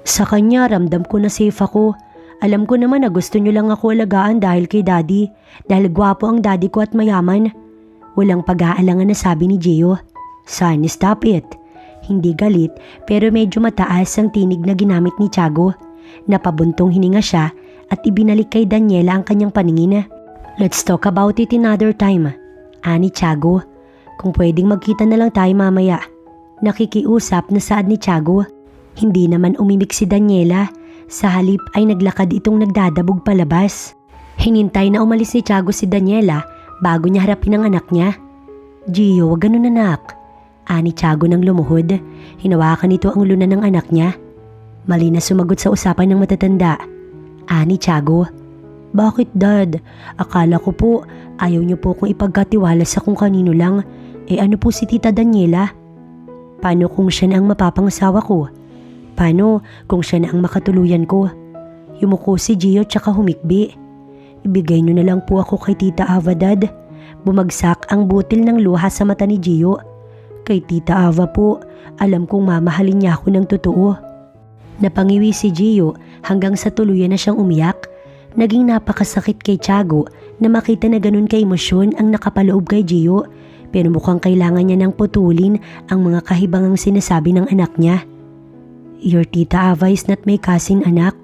Sa kanya ramdam ko na safe ako. Alam ko naman na gusto niyo lang ako alagaan dahil kay Daddy, dahil gwapo ang Daddy ko at mayaman." Walang pag-aalangan na sabi ni Gio. "Son, stop it." Hindi galit, pero medyo mataas ang tinig na ginamit ni Tiago. Napabuntong hininga siya at ibinalik kay Daniela ang kanyang paningin. "Let's talk about it another time," ani Tiago. "Kung pwedeng magkita na lang tayo mamaya." Nakikiusap na saad ni Tiago. Hindi naman umimik si Daniela. Sa halip ay naglakad itong nagdadabog palabas. Hinintay na umalis ni Tiago si Daniela bago niya harapin ang anak niya. "Gio, wag ganun anak," ani Tiago nang lumuhod. Hinawakan nito ang luna ng anak niya. Mali na sumagot sa usapan ng matatanda, ani Tiago. "Bakit dad? Akala ko po ayaw niyo po kung ipagkatiwala sa kung kanino lang. Ano po si Tita Daniela?" "Paano kung siya na ang mapapangasawa ko? Paano kung siya na ang makatuluyan ko?" Yumuko si Gio tsaka humikbi. "Ibigay niyo na lang po ako kay Tita Ava, dad." Bumagsak ang butil ng luha sa mata ni Gio. "Kay Tita Ava po, alam kong mamahalin niya ako ng totoo." Napangiwi si Gio hanggang sa tuluyan na siyang umiyak. Naging napakasakit kay Tiago na makita na ganun ka-emosyon ang nakapaloob kay Gio, pero mukhang kailangan niya nang putulin ang mga kahibangang sinasabi ng anak niya. "Your Tita Ava is not my cousin, anak."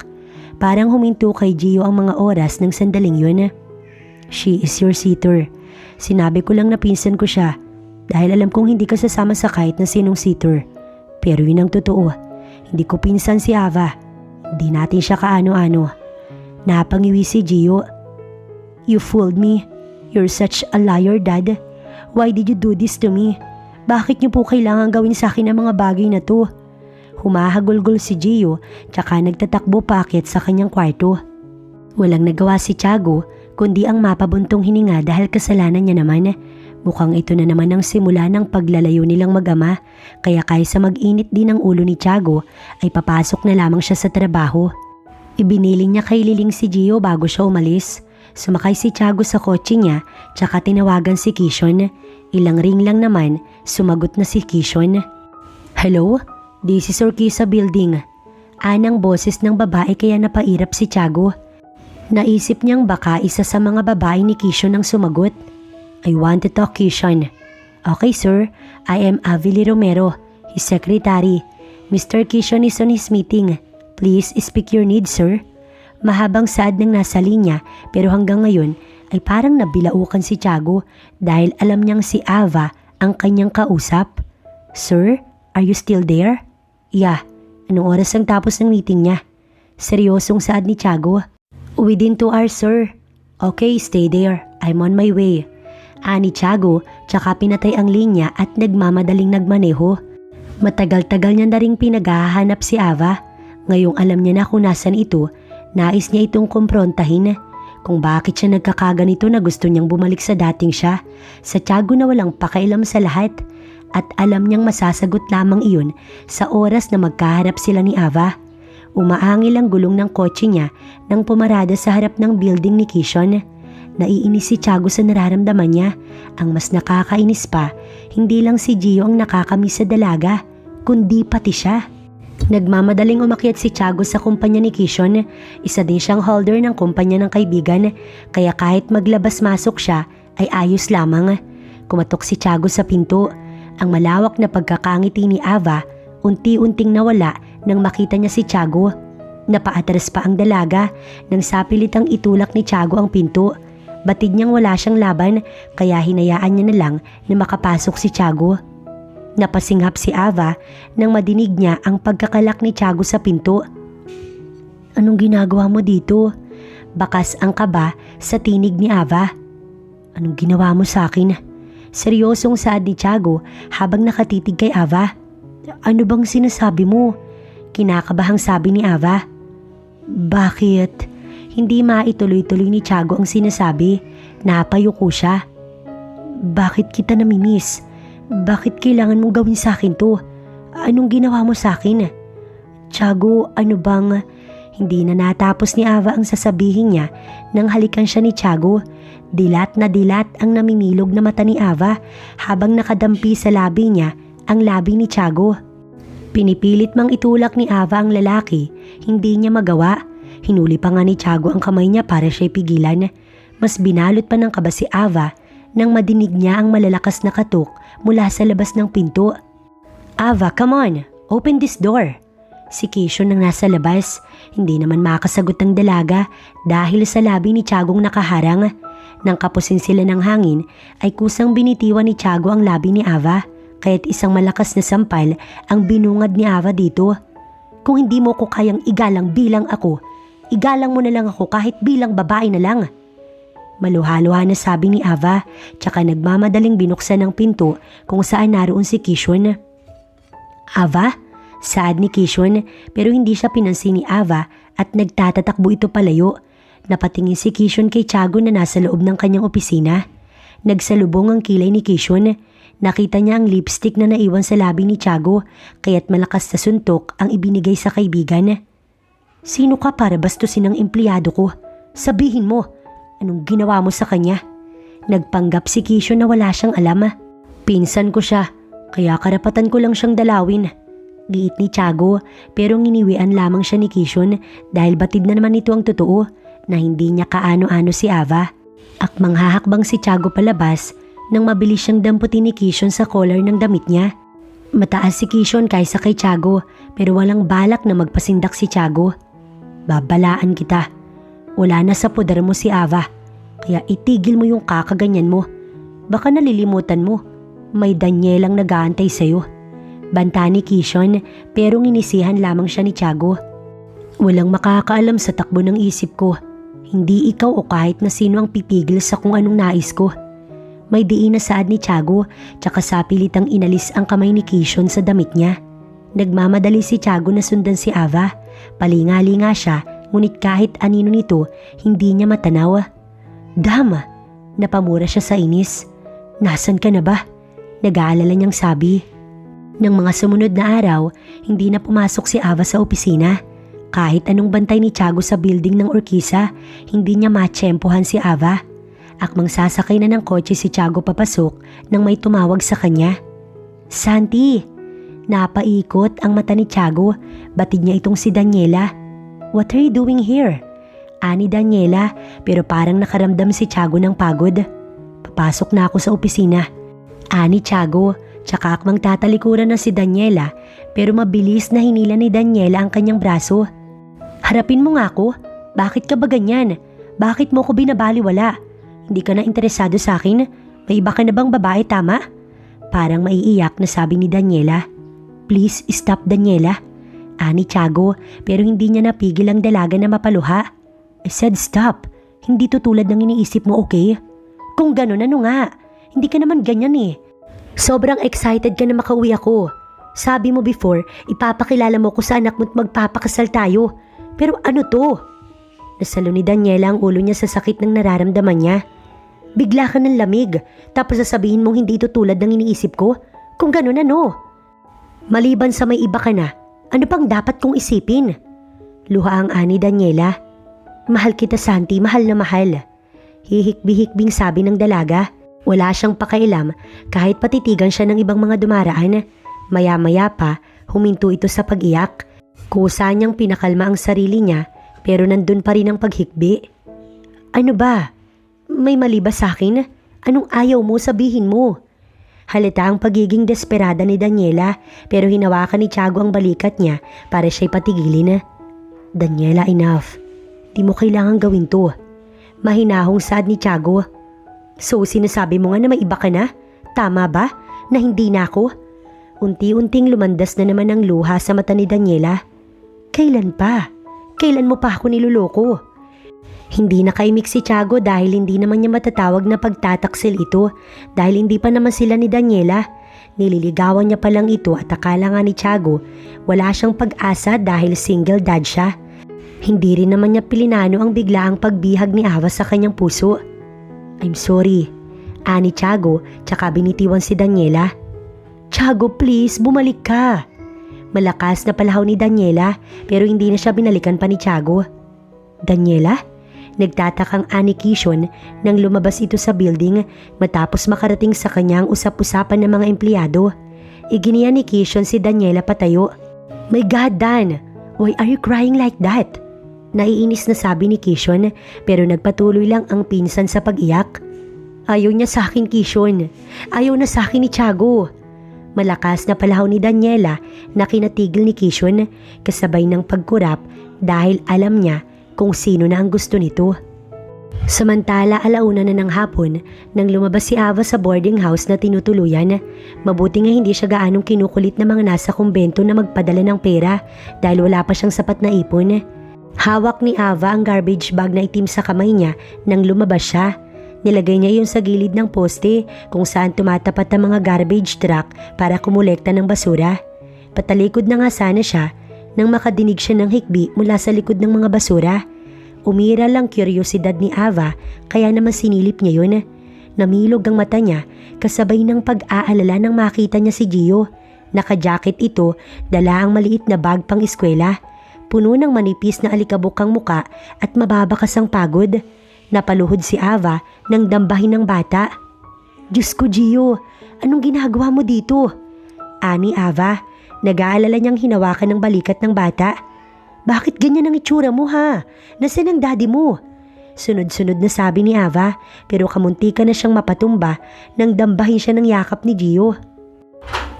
Parang huminto kay Gio ang mga oras ng sandaling yun. "She is your sitter. Sinabi ko lang na pinsan ko siya dahil alam kong hindi ka sasama sa kahit na sinong sitter. Pero yun ang totoo. Hindi ko pinsan si Ava. Hindi natin siya kaano-ano." Napangiwi si Gio. "You fooled me. You're such a liar, Dad. Why did you do this to me? Bakit niyo po kailangan gawin sa akin ang mga bagay na to?" Humahagulgol si Gio, tsaka nagtatakbo paakyat sa kanyang kwarto. Walang nagawa si Tiago kundi ang mapabuntong hininga dahil kasalanan niya naman. Mukhang ito na naman ang simula ng paglalayo nilang mag-ama, kaya kaysa mag-init din ang ulo ni Tiago ay papasok na lamang siya sa trabaho. Ibiniling niya kay Liling si Gio bago siya umalis. Sumakay si Tiago sa kotse niya, tsaka tinawagan si Kishon. Ilang ring lang naman, sumagot na si Kishon. "Hello? This is Orkisa Building." Anang boses ng babae kaya napairap si Tiago. Naisip niyang baka isa sa mga babae ni Kishon ang sumagot. "I want to talk, Kishon." "Okay sir, I am Avili Romero, his secretary. Mr. Kishon is on his meeting. Please speak your needs, sir." Mahabang saad ng nasa linya, pero hanggang ngayon ay parang nabilaukan si Tiago dahil alam niyang si Ava ang kanyang kausap. "Sir, are you still there?" "Yeah." "Anong oras ang tapos ng meeting niya?" Seryosong saad ni Tiago. Within 2 hours, sir. Okay, stay there. I'm on my way. Ani Tiago, tsaka pinatay ang linya at nagmamadaling nagmaneho. Matagal-tagal niya na ring pinaghahanap si Ava. Ngayong alam niya na kung nasan ito, nais niya itong kumprontahin. Kung bakit siya nagkakaganito na gusto niyang bumalik sa dating siya, sa Tiago na walang pakailam sa lahat. At alam niyang masasagot lamang iyon sa oras na magkaharap sila ni Ava. Umaangil ang gulong ng kotse niya nang pumarada sa harap ng building ni Kishon. Naiinis si Tiago sa nararamdaman niya. Ang mas nakakainis pa, hindi lang si Gio ang nakakamiss sa dalaga, kundi pati siya. Nagmamadaling umakyat si Tiago sa kumpanya ni Kishon. Isa din siyang holder ng kumpanya ng kaibigan, kaya kahit maglabas-masok siya ay ayos lamang. Kumatok si Tiago sa pinto. Ang malawak na pagkakangiti ni Ava unti-unting nawala nang makita niya si Tiago. Napaatras pa ang dalaga nang sapilitang itulak ni Tiago ang pinto. Batid niyang wala siyang laban kaya hinayaan niya na lang na makapasok si Tiago. Napasinghap si Ava nang madinig niya ang pagkakalak ni Tiago sa pinto. Anong ginagawa mo dito? Bakas ang kaba sa tinig ni Ava. Anong ginawa mo sa akin? Seryosong saad ni Tiago habang nakatitig kay Ava. Ano bang sinasabi mo? Kinakabahang sabi ni Ava. Bakit? Hindi maituloy-tuloy ni Tiago ang sinasabi. Napayuko siya. Bakit kita namimiss? Bakit kailangan mong gawin sa akin to? Anong ginawa mo sa akin? Tiago, ano bang... Hindi na natapos ni Ava ang sasabihin niya nang halikan siya ni Tiago. Dilat na dilat ang namimilog na mata ni Ava habang nakadampi sa labi niya ang labi ni Tiago. Pinipilit mang itulak ni Ava ang lalaki, hindi niya magawa. Hinuli pa nga ni Tiago ang kamay niya para siya'y pigilan. Mas binalot pa ng kaba si Ava nang madinig niya ang malalakas na katok mula sa labas ng pinto. Ava, come on! Open this door! Si Kishon nang nasa labas, hindi naman makasagot ang dalaga dahil sa labi ni Tiagong nakaharang. Nang kapusin sila ng hangin ay kusang binitiwan ni Tiago ang labi ni Ava, kaya't isang malakas na sampal ang binungad ni Ava dito. Kung hindi mo ko kayang igalang bilang ako, igalang mo na lang ako kahit bilang babae na lang. Maluha-luha na sabi ni Ava, tsaka nagmamadaling binuksan ng pinto kung saan naroon si Kishon. Ava? Saad ni Kishon pero hindi siya pinansin ni Ava at nagtatatakbo ito palayo. Napatingin si Kishon kay Tiago na nasa loob ng kanyang opisina. Nagsalubong ang kilay ni Kishon. Nakita niya ang lipstick na naiwan sa labi ni Tiago kaya't malakas na suntok ang ibinigay sa kaibigan. Sino ka para bastusin ang empleyado ko? Sabihin mo, anong ginawa mo sa kanya? Nagpanggap si Kishon na wala siyang alam. Pinsan ko siya, kaya karapatan ko lang siyang dalawin. Giit ni Tiago pero nginiwian lamang siya ni Kishon dahil batid na naman ito ang totoo na hindi niya kaano-ano si Ava. Akmang hahakbang si Tiago palabas nang mabilis siyang damputin ni Kishon sa collar ng damit niya. Mataas si Kishon kaysa kay Tiago pero walang balak na magpasindak si Tiago. Babalaan kita. Wala na sa poder mo si Ava kaya itigil mo yung kakaganyan mo. Baka nalilimutan mo, may Danielang nag-aantay sa'yo. Banta ni Kishon pero nginisihan lamang siya ni Tiago. Walang makakaalam sa takbo ng isip ko. Hindi ikaw o kahit na sino ang pipigil sa kung anong nais ko. May diin na saad ni Tiago tsaka sapilitang inalis ang kamay ni Kishon sa damit niya. Nagmamadali si Tiago na sundan si Ava. Palinga-linga siya ngunit kahit anino nito hindi niya matanaw. Dama, napamura siya sa inis. Nasaan ka na ba? Nag-aalala niyang sabi. Nang mga sumunod na araw, hindi na pumasok si Ava sa opisina. Kahit anong bantay ni Tiago sa building ng Urquiza, hindi niya matsyempohan si Ava. Akmang sasakay na ng kotse si Tiago papasok nang may tumawag sa kanya. Santi! Napaikot ang mata ni Tiago, batid niya itong si Daniela. What are you doing here? Ani Daniela pero parang nakaramdam si Tiago ng pagod. Papasok na ako sa opisina. Ani Tiago. Tsaka akmang tatalikuran na si Daniela pero mabilis na hinila ni Daniela ang kanyang braso. Harapin mo nga ako. Bakit ka ba ganyan? Bakit mo ko binabaliwala? Hindi ka na interesado sa akin? May iba ka na bang babae, tama? Parang maiiyak na sabi ni Daniela. Please stop, Daniela. Ani Tiago pero hindi niya napigil ang dalaga na mapaluha. I said stop. Hindi to tulad ng iniisip mo, okay? Kung ganun, ano nga? Hindi ka naman ganyan eh. Sobrang excited ka na makauwi ako. Sabi mo before, ipapakilala mo ko sa anak mo at magpapakasal tayo. Pero ano to? Nasalo ni Daniela ang ulo niya sa sakit ng nararamdaman niya. Bigla ka ng lamig, tapos sasabihin mong hindi to tulad ng iniisip ko? Kung ganun, ano? Maliban sa may iba ka na, ano pang dapat kong isipin? Luha ang ani Daniela. Mahal kita, Santi, mahal na mahal. Hihikbi-hikbing sabi ng dalaga. Wala siyang pakailam kahit patitigan siya ng ibang mga dumaraan. Maya-maya pa, huminto ito sa pag-iyak. Kusa niyang pinakalma ang sarili niya pero nandun pa rin ang paghikbi. Ano ba? May mali ba sa akin? Anong ayaw mo sabihin mo? Halata ang pagiging desperada ni Daniela pero hinawakan ni Tiago ang balikat niya para siya'y patigilin. Daniela, enough. Di mo kailangang gawin to. Mahinahong saad ni Tiago. So sinasabi mo nga na may iba ka na? Tama ba? Na hindi na ako? Unti-unting lumandas na naman ang luha sa mata ni Daniela. Kailan pa? Kailan mo pa ako niluloko? Hindi nakaimik si Tiago dahil hindi naman niya matatawag na pagtataksil ito dahil hindi pa naman sila ni Daniela. Nililigawan niya pa lang ito at akala nga ni Tiago wala siyang pag-asa dahil single dad siya. Hindi rin naman niya pilinano ang biglaang pagbihag ni Ava sa kanyang puso. I'm sorry, ani Tiago tsaka binitiwan si Daniela. Tiago, please, bumalik ka. Malakas na palahaw ni Daniela pero hindi na siya binalikan pa ni Tiago. Daniela? Nagtatakang ani Kishon nang lumabas ito sa building matapos makarating sa kanyang usap-usapan ng mga empleyado. Iginiya ni Kishon si Daniela patayo. My God, Dan! Why are you crying like that? Naiinis na sabi ni Kishon pero nagpatuloy lang ang pinsan sa pag-iyak. Ayaw niya sa akin, Kishon. Ayaw na sa akin ni Tiago. Malakas na palahaw ni Daniela na kinatigil ni Kishon kasabay ng pagkurap dahil alam niya kung sino na ang gusto nito. Samantala, alauna na ng hapon nang lumabas si Ava sa boarding house na tinutuluyan. Mabuti nga hindi siya gaanong kinukulit na mga nasa kumbento na magpadala ng pera dahil wala pa siyang sapat na ipon. Hawak ni Ava ang garbage bag na itim sa kamay niya nang lumabas siya. Nilagay niya iyon sa gilid ng poste kung saan tumatapat ang mga garbage truck para kumulekta ng basura. Patalikod na nga sana siya nang makadinig siya ng hikbi mula sa likod ng mga basura. Umira lang kuryosidad ni Ava kaya naman sinilip niya yun. Namilog ang mata niya kasabay ng pag-aalala nang makita niya si Gio. Naka-jacket ito, dala ang maliit na bag pang eskwela. Puno ng manipis na alikabok ang muka at mababakas ang pagod. Napaluhod si Ava nang dambahin ng bata. Diyos ko, Gio, anong ginagawa mo dito? Ani Ava, nag-aalala niyang hinawakan ng balikat ng bata. Bakit ganyan ang itsura mo ha? Nasaan ang daddy mo? Sunod-sunod na sabi ni Ava pero kamunti ka na siyang mapatumba nang dambahin siya ng yakap ni Gio.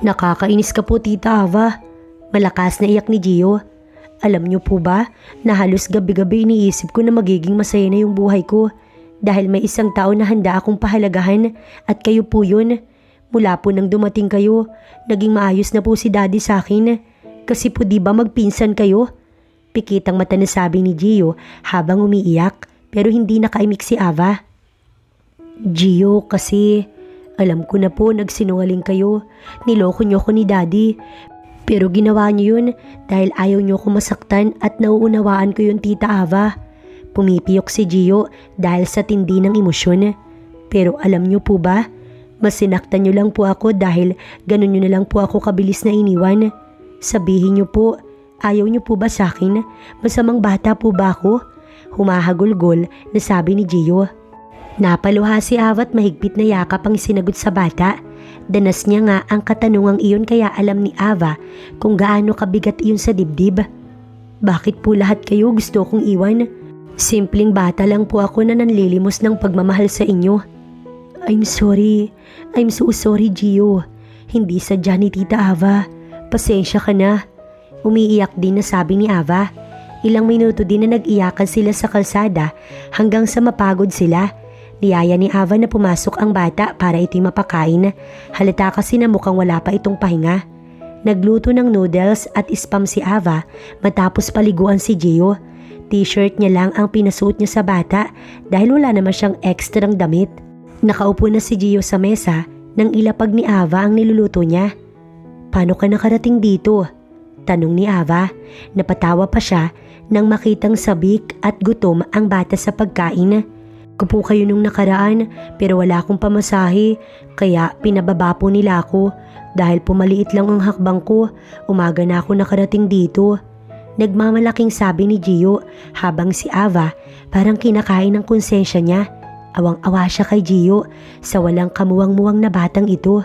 Nakakainis ka po, Tita Ava. Malakas na iyak ni Gio. Alam niyo po ba na halos gabi-gabi iniisip ko na magiging masaya na yung buhay ko dahil may isang tao na handa akong pahalagahan at kayo po yun. Mula po nang dumating kayo, naging maayos na po si daddy sa akin. Kasi po di ba magpinsan kayo? Pikitang mata na sabi ni Gio habang umiiyak pero hindi nakaimik si Ava. Gio, kasi alam ko na po nagsinungaling kayo. Niloko niyo ko ni daddy. Pero ginawa niyo yun dahil ayaw niyo ko masaktan at nauunawaan ko yun, Tita Ava. Pumipiyok si Gio dahil sa tindi ng emosyon. Pero alam niyo po ba, mas sinaktan niyo lang po ako dahil ganun niyo na lang po ako kabilis na iniwan. Sabihin niyo po, ayaw niyo po ba sa akin? Masamang bata po ba ako? Humahagulgol na sabi ni Gio. Napaluha si Ava at mahigpit na yakap ang sinagot sa bata. Danas niya nga ang katanungang iyon kaya alam ni Ava kung gaano kabigat iyon sa dibdib. Bakit po lahat kayo gusto kong iwan? Simpleng bata lang po ako na nanlilimos ng pagmamahal sa inyo. I'm sorry. I'm so sorry, Gio. Hindi sadya ni Tita Ava. Pasensya ka na. Umiiyak din na sabi ni Ava. Ilang minuto din na nag-iyakan sila sa kalsada hanggang sa mapagod sila. Niyaya ni Ava na pumasok ang bata para ito'y mapakain. Halata kasi na mukhang wala pa itong pahinga. Nagluto ng noodles at spam si Ava matapos paliguan si Gio. T-shirt niya lang ang pinasuot niya sa bata dahil wala naman siyang ekstrang damit. Nakaupo na si Gio sa mesa nang ilapag ni Ava ang niluluto niya. "Paano ka nakarating dito?" tanong ni Ava. Napatawa pa siya nang makitang sabik at gutom ang bata sa pagkain. "Kupo kayo nung nakaraan pero wala akong pamasahe kaya pinababa po nila ako dahil pumaliit lang ang hakbang ko. Umaga na ako nakarating dito." Nagmamalaking sabi ni Gio habang si Ava parang kinakain ng konsensya niya. Awang-awa siya kay Gio sa walang kamuwang-muwang na batang ito.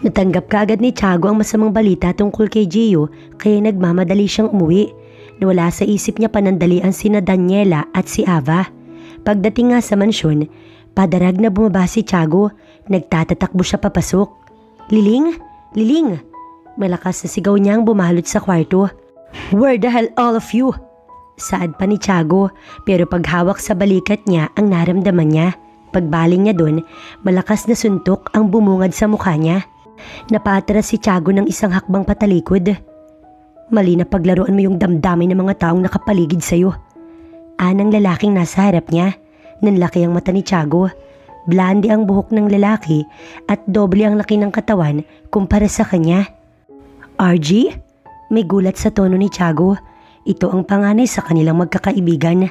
Natanggap kaagad ni Tiago ang masamang balita tungkol kay Gio kaya nagmamadali siyang umuwi. Nawala sa isip niya panandalian sina Daniela at si Ava. Pagdating nga sa mansyon, padarag na bumaba si Tiago. Nagtatatakbo siya papasok. "Liling! Liling!" Malakas na sigaw niyang bumalot sa kwarto. "Where the hell all of you?" Saad pa ni Tiago pero paghawak sa balikat niya ang naramdaman niya. Pagbaling niya doon, malakas na suntok ang bumungad sa mukha niya. Napatras si Tiago ng isang hakbang patalikod. "Mali na paglaruan mo yung damdamin ng mga taong nakapaligid sa'yo." Anang lalaking nasa harap niya. Nanlaki ang mata ni Tiago. Blondie ang buhok ng lalaki at doble ang laki ng katawan kumpara sa kanya. "RG?" May gulat sa tono ni Tiago. Ito ang panganay sa kanilang magkakaibigan.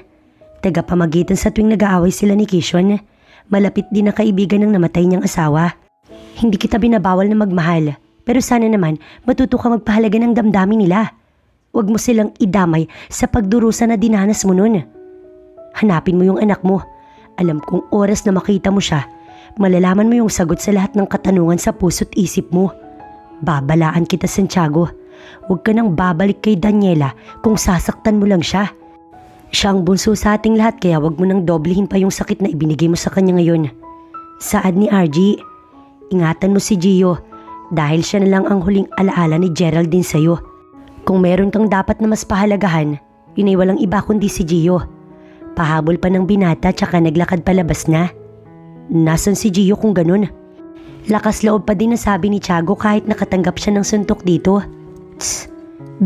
Tagapamagitan sa tuwing nag-aaway sila ni Kishon. Malapit din na kaibigan ng namatay niyang asawa. "Hindi kita binabawal na magmahal, pero sana naman matuto ka magpahalaga ng damdamin nila. Huwag mo silang idamay sa pagdurusa na dinanas mo nun. Hanapin mo yung anak mo. Alam kong oras na makita mo siya, malalaman mo yung sagot sa lahat ng katanungan sa puso't isip mo. Babalaan kita, Santiago. Huwag ka nang babalik kay Daniela kung sasaktan mo lang siya. Siya ang bunso sa ating lahat kaya huwag mo nang doblehin pa yung sakit na ibinigay mo sa kanya ngayon." Saad ni RG. "Ingatan mo si Gio dahil siya na lang ang huling alaala ni Geraldine sa'yo. Kung meron kang dapat na mas pahalagahan, yun ay walang iba kundi si Gio." Pahabol pa ng binata tsaka naglakad palabas na. "Nasaan si Gio kung ganun?" Lakas loob pa din na sabi ni Tiago kahit nakatanggap siya ng suntok dito. "Tss,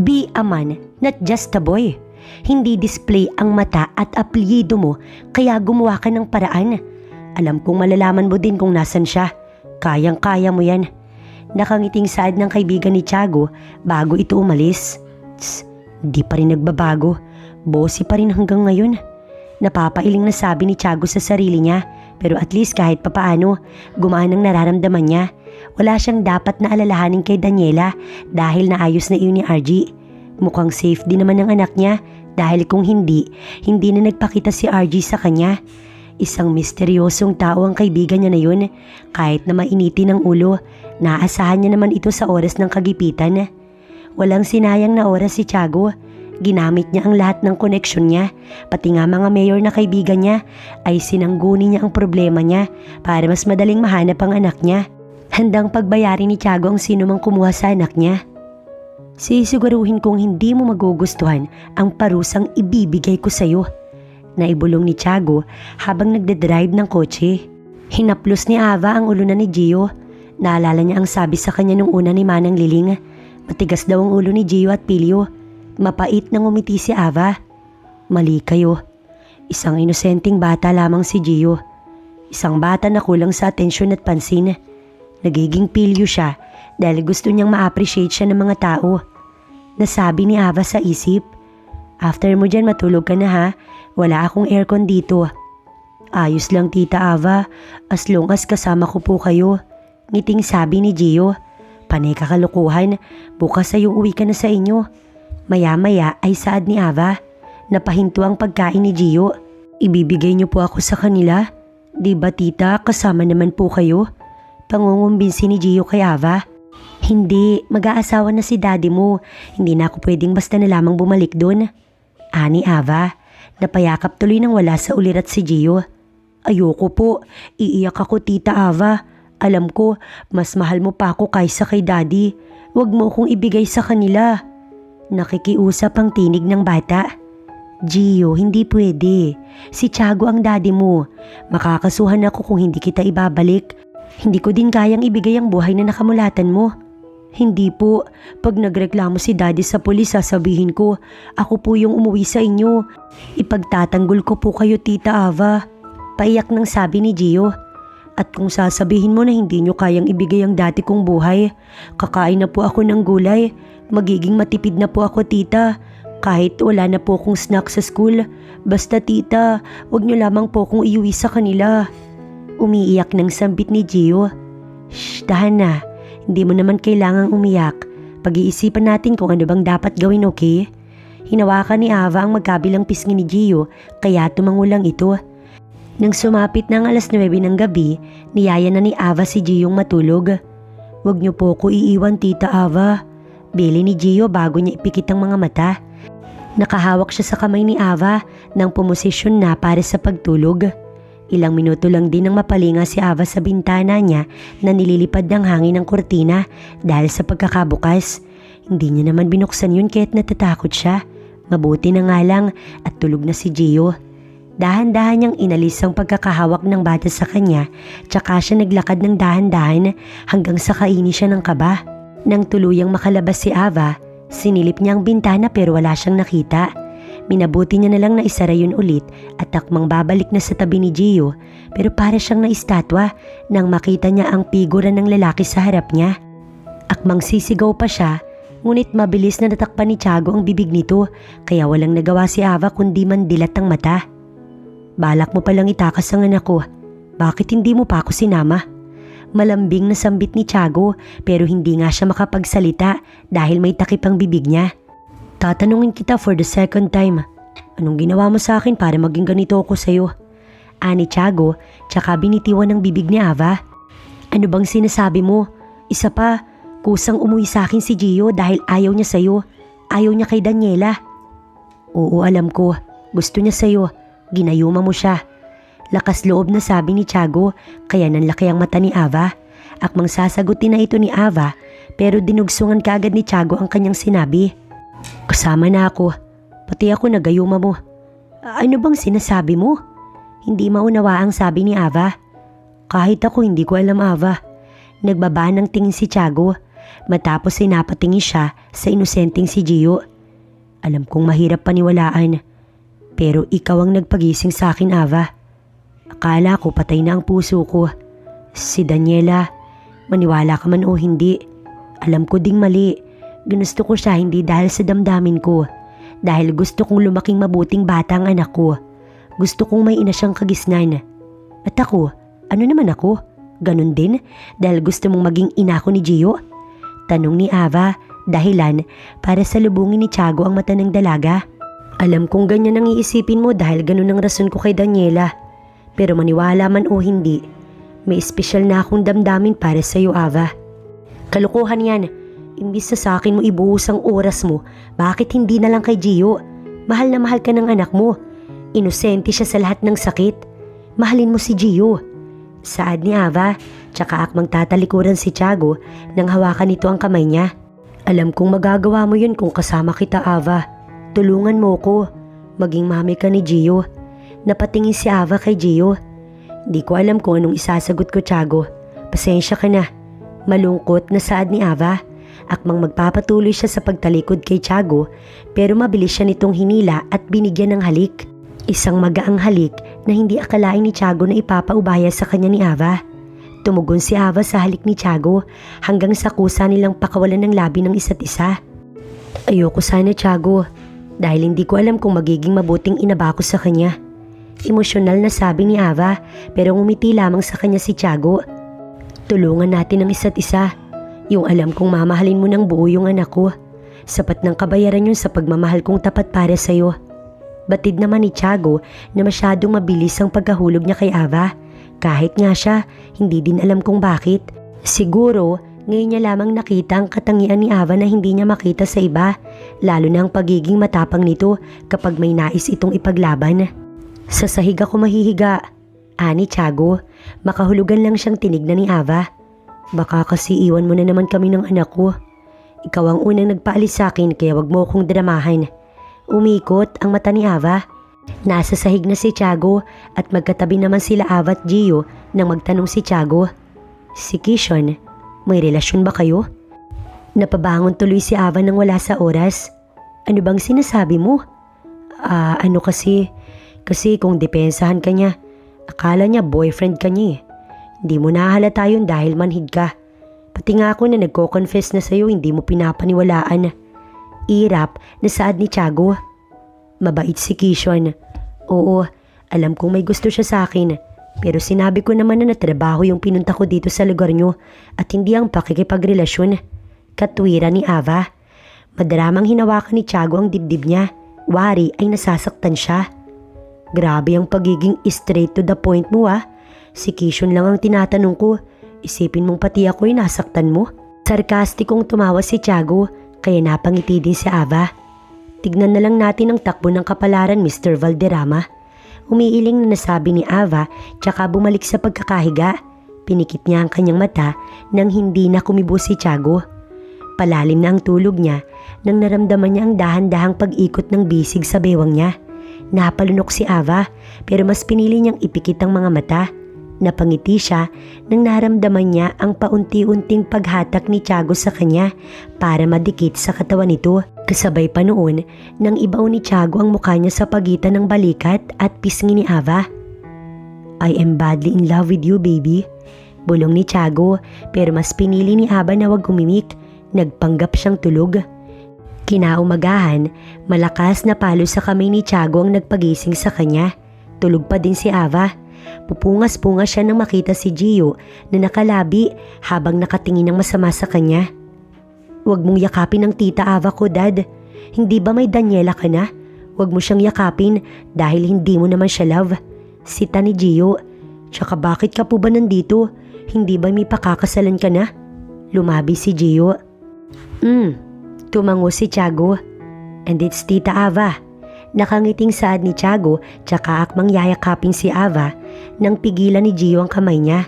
be a man, not just a boy. Hindi display ang mata at apelyido mo kaya gumawa ka ng paraan. Alam kong malalaman mo din kung nasan siya. Kayang-kaya mo yan." Nakangiting saad ng kaibigan ni Tiago bago ito umalis. "Tss, di pa rin nagbabago. Bossy pa rin hanggang ngayon." Napapailing na sabi ni Tiago sa sarili niya pero at least kahit papaano gumaan ang nararamdaman niya. Wala siyang dapat na alalahanin kay Daniela dahil naayos na iyon ni RG. Mukhang safe din naman ang anak niya dahil kung hindi na nagpakita si RG sa kanya. Isang misteryosong tao ang kaibigan niya na yun. Kahit na mainitin ang ulo, naasahan niya naman ito sa oras ng kagipitan. Walang sinayang na oras si Tiago. Ginamit niya ang lahat ng koneksyon niya, pati nga mga mayor na kaibigan niya ay sinangguni niya ang problema niya para mas madaling mahanap ang anak niya. Handang pagbayarin ni Tiago ang sino mang kumuha sa anak niya. "Sisiguruhin kong hindi mo magugustuhan ang parusang ibibigay ko sa'yo," naibulong ni Tiago habang nagdadrive ng kotse. Hinaplos ni Ava ang ulo na ni Gio. Naalala niya ang sabi sa kanya nung una ni Manang Liling. Matigas daw ang ulo ni Gio at Pilio. Mapait na ngumiti si Ava. "Mali kayo. Isang inosenteng bata lamang si Gio. Isang bata na kulang sa atensyon at pansin. Nagiging Pilyo siya dahil gusto niyang ma-appreciate siya ng mga tao." Nasabi ni Ava sa isip. "After mo dyan matulog ka na ha. Wala akong aircon dito." "Ayos lang Tita Ava, as long as kasama ko po kayo," ngiting sabi ni Gio. "Panay kakalukuhan, bukas ay uuwi ka na sa inyo." Maya-maya ay saad ni Ava. Napahinto ang pagkain ni Gio. "Ibibigay niyo po ako sa kanila? Di ba tita, kasama naman po kayo?" Pangungumbinsi ni Gio kay Ava. "Hindi, mag-aasawa na si daddy mo. Hindi na ako pwedeng basta na lamang bumalik doon." Ani Ava. Napayakap tuloy nang wala sa ulirat si Gio. "Ayoko po, iiyak ako Tita Ava. Alam ko, mas mahal mo pa ako kaysa kay daddy. Huwag mo akong ibigay sa kanila." Nakikiusap ang tinig ng bata. "Gio, hindi pwede. Si Tiago ang daddy mo. Makakasuhan ako kung hindi kita ibabalik. Hindi ko din kayang ibigay ang buhay na nakamulatan mo." Hindi po. Pag nagreklamo si Daddy sa pulis, sasabihin ko, ako po yung umuwi sa inyo. Ipagtatanggol ko po kayo, Tita Ava. Paiyak nang sabi ni Gio. At kung sasabihin mo na hindi nyo kayang ibigay ang dati kong buhay, kakain na po ako ng gulay. Magiging matipid na po ako, Tita. Kahit wala na po akong snack sa school. Basta, Tita, wag nyo lamang po akong iuwi sa kanila. Umiiyak ng sambit ni Gio. Shh, dahan na. Hindi mo naman kailangang umiyak. Pag-iisipan natin kung ano bang dapat gawin, okay? Hinawakan ni Ava ang magkabilang pisngi ni Gio, kaya tumangulang ito. Nang sumapit ng alas 9 ng gabi, niyaya na ni Ava si Gio'ng matulog. Huwag niyo po ko iiwan, Tita Ava. Bili ni Gio bago niya ipikit ang mga mata. Nakahawak siya sa kamay ni Ava nang pumosisyon na para sa pagtulog. Ilang minuto lang din nang mapalinga si Ava sa bintana niya na nililipad ng hangin ng kortina dahil sa pagkakabukas. Hindi niya naman binuksan yun kahit natatakot siya. Mabuti na nga lang at tulog na si Gio. Dahan-dahan niyang inalis ang pagkakahawak ng bata sa kanya, tsaka siya naglakad ng dahan-dahan hanggang sa kaini siya ng kaba. Nang tuluyang makalabas si Ava, sinilip niya ang bintana pero wala siyang nakita. Minabuti niya na lang na isara yun ulit at takmang babalik na sa tabi ni Gio, pero para siyang naistatwa nang makita niya ang figura ng lalaki sa harap niya. Akmang sisigaw pa siya, ngunit mabilis na natakpan ni Tiago ang bibig nito, kaya walang nagawa si Ava kundi mandilat ang mata. Balak mo palang itakas ang anak ko. Bakit hindi mo pa ako sinama? Malambing na sambit ni Tiago, pero hindi nga siya makapagsalita dahil may takip ang bibig niya. Tatanungin kita for the second time. Anong ginawa mo sa akin para maging ganito ako sa'yo? Ani Tiago, tsaka binitiwan ng bibig ni Ava. Ano bang sinasabi mo? Isa pa, kusang umuwi sa akin si Gio dahil ayaw niya sa'yo. Ayaw niya kay Daniela. Oo, alam ko. Gusto niya sa'yo. Ginayuma mo siya. Lakas loob na sabi ni Tiago, kaya nanlaki ang mata ni Ava. Akmang sasagutin na ito ni Ava, pero dinugsungan kaagad ni Tiago ang kanyang sinabi. Kasama na ako. Pati ako nagayuma mo. Ano bang sinasabi mo? Hindi maunawa ang sabi ni Ava. Kahit ako hindi ko alam, Ava. Nagbaba ng tingin si Tiago. Matapos ay napatingin siya sa inosenteng si Gio. Alam kong mahirap paniwalaan. Pero ikaw ang nagpagising sa akin, Ava. Akala ko patay na ang puso ko. Si Daniela, maniwala ka man o hindi. Alam ko ding mali. Ginusto ko siya hindi dahil sa damdamin ko. Dahil gusto kong lumaking mabuting bata ang anak ko. Gusto kong may ina siyang kagisnan. At ako, ano naman ako? Ganon din dahil gusto mong maging ina ko ni Gio? Tanong ni Ava, dahilan para salubungin ni Tiago ang mata ng dalaga. Alam kong ganyan ang iisipin mo dahil ganon ang rason ko kay Daniela. Pero maniwala man o hindi, may espesyal na akong damdamin para sa iyo, Ava. Kalokohan yan. Imbis na sa akin mo ibuhos ang oras mo, bakit hindi na lang kay Gio? Mahal na mahal ka ng anak mo. Inosente siya sa lahat ng sakit. Mahalin mo si Gio. Saad ni Ava, tsaka akmang tatalikuran si Tiago nang hawakan nito ang kamay niya. Alam kong magagawa mo yun kung kasama kita, Ava. Tulungan mo ko. Maging mami ka ni Gio. Napatingin si Ava kay Gio. Di ko alam kung anong isasagot ko, Tiago. Pasensya ka na. Malungkot na saad ni Ava. Akmang magpapatuloy siya sa pagtalikod kay Tiago, pero mabilis siya nitong hinila at binigyan ng halik. Isang magaang halik na hindi akalain ni Tiago na ipapaubaya sa kanya ni Ava. Tumugon si Ava sa halik ni Tiago hanggang sa kusa nilang pakawalan ng labi ng isa't isa. Ayoko sana, Tiago, dahil hindi ko alam kung magiging mabuting ina ba ako sa kanya. Emosyonal na sabi ni Ava, pero ngumiti lamang sa kanya si Tiago. Tulungan natin ang isa't isa. Yung alam kong mamahalin mo ng buo yung anak ko. Sapat ng kabayaran yun sa pagmamahal kong tapat para sa'yo. Batid naman ni Tiago na masyadong mabilis ang pagkahulog niya kay Ava. Kahit nga siya, hindi din alam kung bakit. Siguro, ngayon niya lamang nakita ang katangian ni Ava na hindi niya makita sa iba. Lalo na ang pagiging matapang nito kapag may nais itong ipaglaban. Sa sahig ako mahihiga. Ani Tiago, makahulugan lang siyang tinignan ni Ava. Baka kasi iwan mo na naman kami ng anak ko. Ikaw ang unang nagpaalis sa akin kaya wag mo akong dramahan. Umikot ang mata ni Ava. Nasa sahig na si Tiago at magkatabi naman sila Ava at Gio nang magtanong si Tiago. Si Kishon, may relasyon ba kayo? Napabangon tuloy si Ava nang wala sa oras. Ano bang sinasabi mo? Ano kasi kung depensahan ka niya, akala niya boyfriend ka niya eh. Hindi mo nahalata yun dahil manhid ka. Pati nga ako na nagko-confess na sa'yo, hindi mo pinapaniwalaan. Irap na saad ni Tiago. Mabait si Kishon. Oo, alam kong may gusto siya sa akin. Pero sinabi ko naman na natrabaho yung pinunta ko dito sa lugar nyo at hindi ang pakikipagrelasyon. Katwira ni Ava. Madaramang hinawakan ni Tiago ang dibdib niya. Wari ay nasasaktan siya. Grabe ang pagiging straight to the point mo ah. Si Kishon lang ang tinatanong ko. Isipin mong pati ako'y nasaktan mo. Sarkastikong tumawa si Tiago kaya napangiti din si Ava. Tignan na lang natin ang takbo ng kapalaran, Mr. Valderrama. Umiiling na nasabi ni Ava tsaka bumalik sa pagkakahiga. Pinikit niya ang kanyang mata nang hindi na kumibo si Tiago. Palalim na ang tulog niya nang naramdaman niya ang dahan-dahang pag-ikot ng bisig sa bewang niya. Napalunok si Ava pero mas pinili niyang ipikit ang mga mata. Napangiti siya nang naramdaman niya ang paunti-unting paghatak ni Tiago sa kanya para madikit sa katawan nito. Kasabay pa noon nang ibaw ni Tiago ang mukha niya sa pagitan ng balikat at pisngi ni Ava. I am badly in love with you, baby. Bulong ni Tiago pero mas pinili ni Ava na wag kumimik. Nagpanggap siyang tulog. Kinaumagahan, malakas na palo sa kamay ni Tiago ang nagpagising sa kanya. Tulog pa din si Ava. Pupungas-pungas siya nang makita si Gio na nakalabi habang nakatingin ng masama sa kanya. Huwag mong yakapin ang tita Ava ko, Dad. Hindi ba may Daniela ka na? Huwag mo siyang yakapin dahil hindi mo naman siya love. Sita ni Gio. Tsaka bakit ka po ba nandito? Hindi ba may pakakasalan ka na? Lumabi si Gio. Tumango si Tiago. And it's Tita Ava. Nakangiting saad ni Tiago tsaka akmang yayakapin si Ava nang pigilan ni Gio ang kamay niya.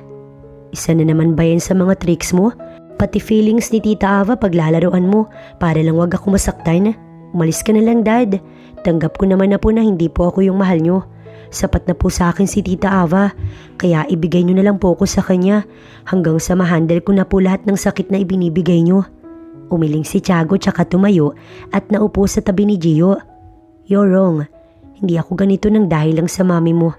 Isa na naman ba yan sa mga tricks mo? Pati feelings ni Tita Ava paglalaroan mo para lang wag ako masaktan. Umalis ka na lang, Dad. Tanggap ko naman na po na hindi po ako yung mahal nyo. Sapat na po sa akin si Tita Ava kaya ibigay nyo na lang po ko sa kanya hanggang sa mahandle ko na po lahat ng sakit na ibinibigay nyo. Umiling si Tiago tsaka tumayo at naupo sa tabi ni Gio. You're wrong. Hindi ako ganito nang dahil lang sa mami mo.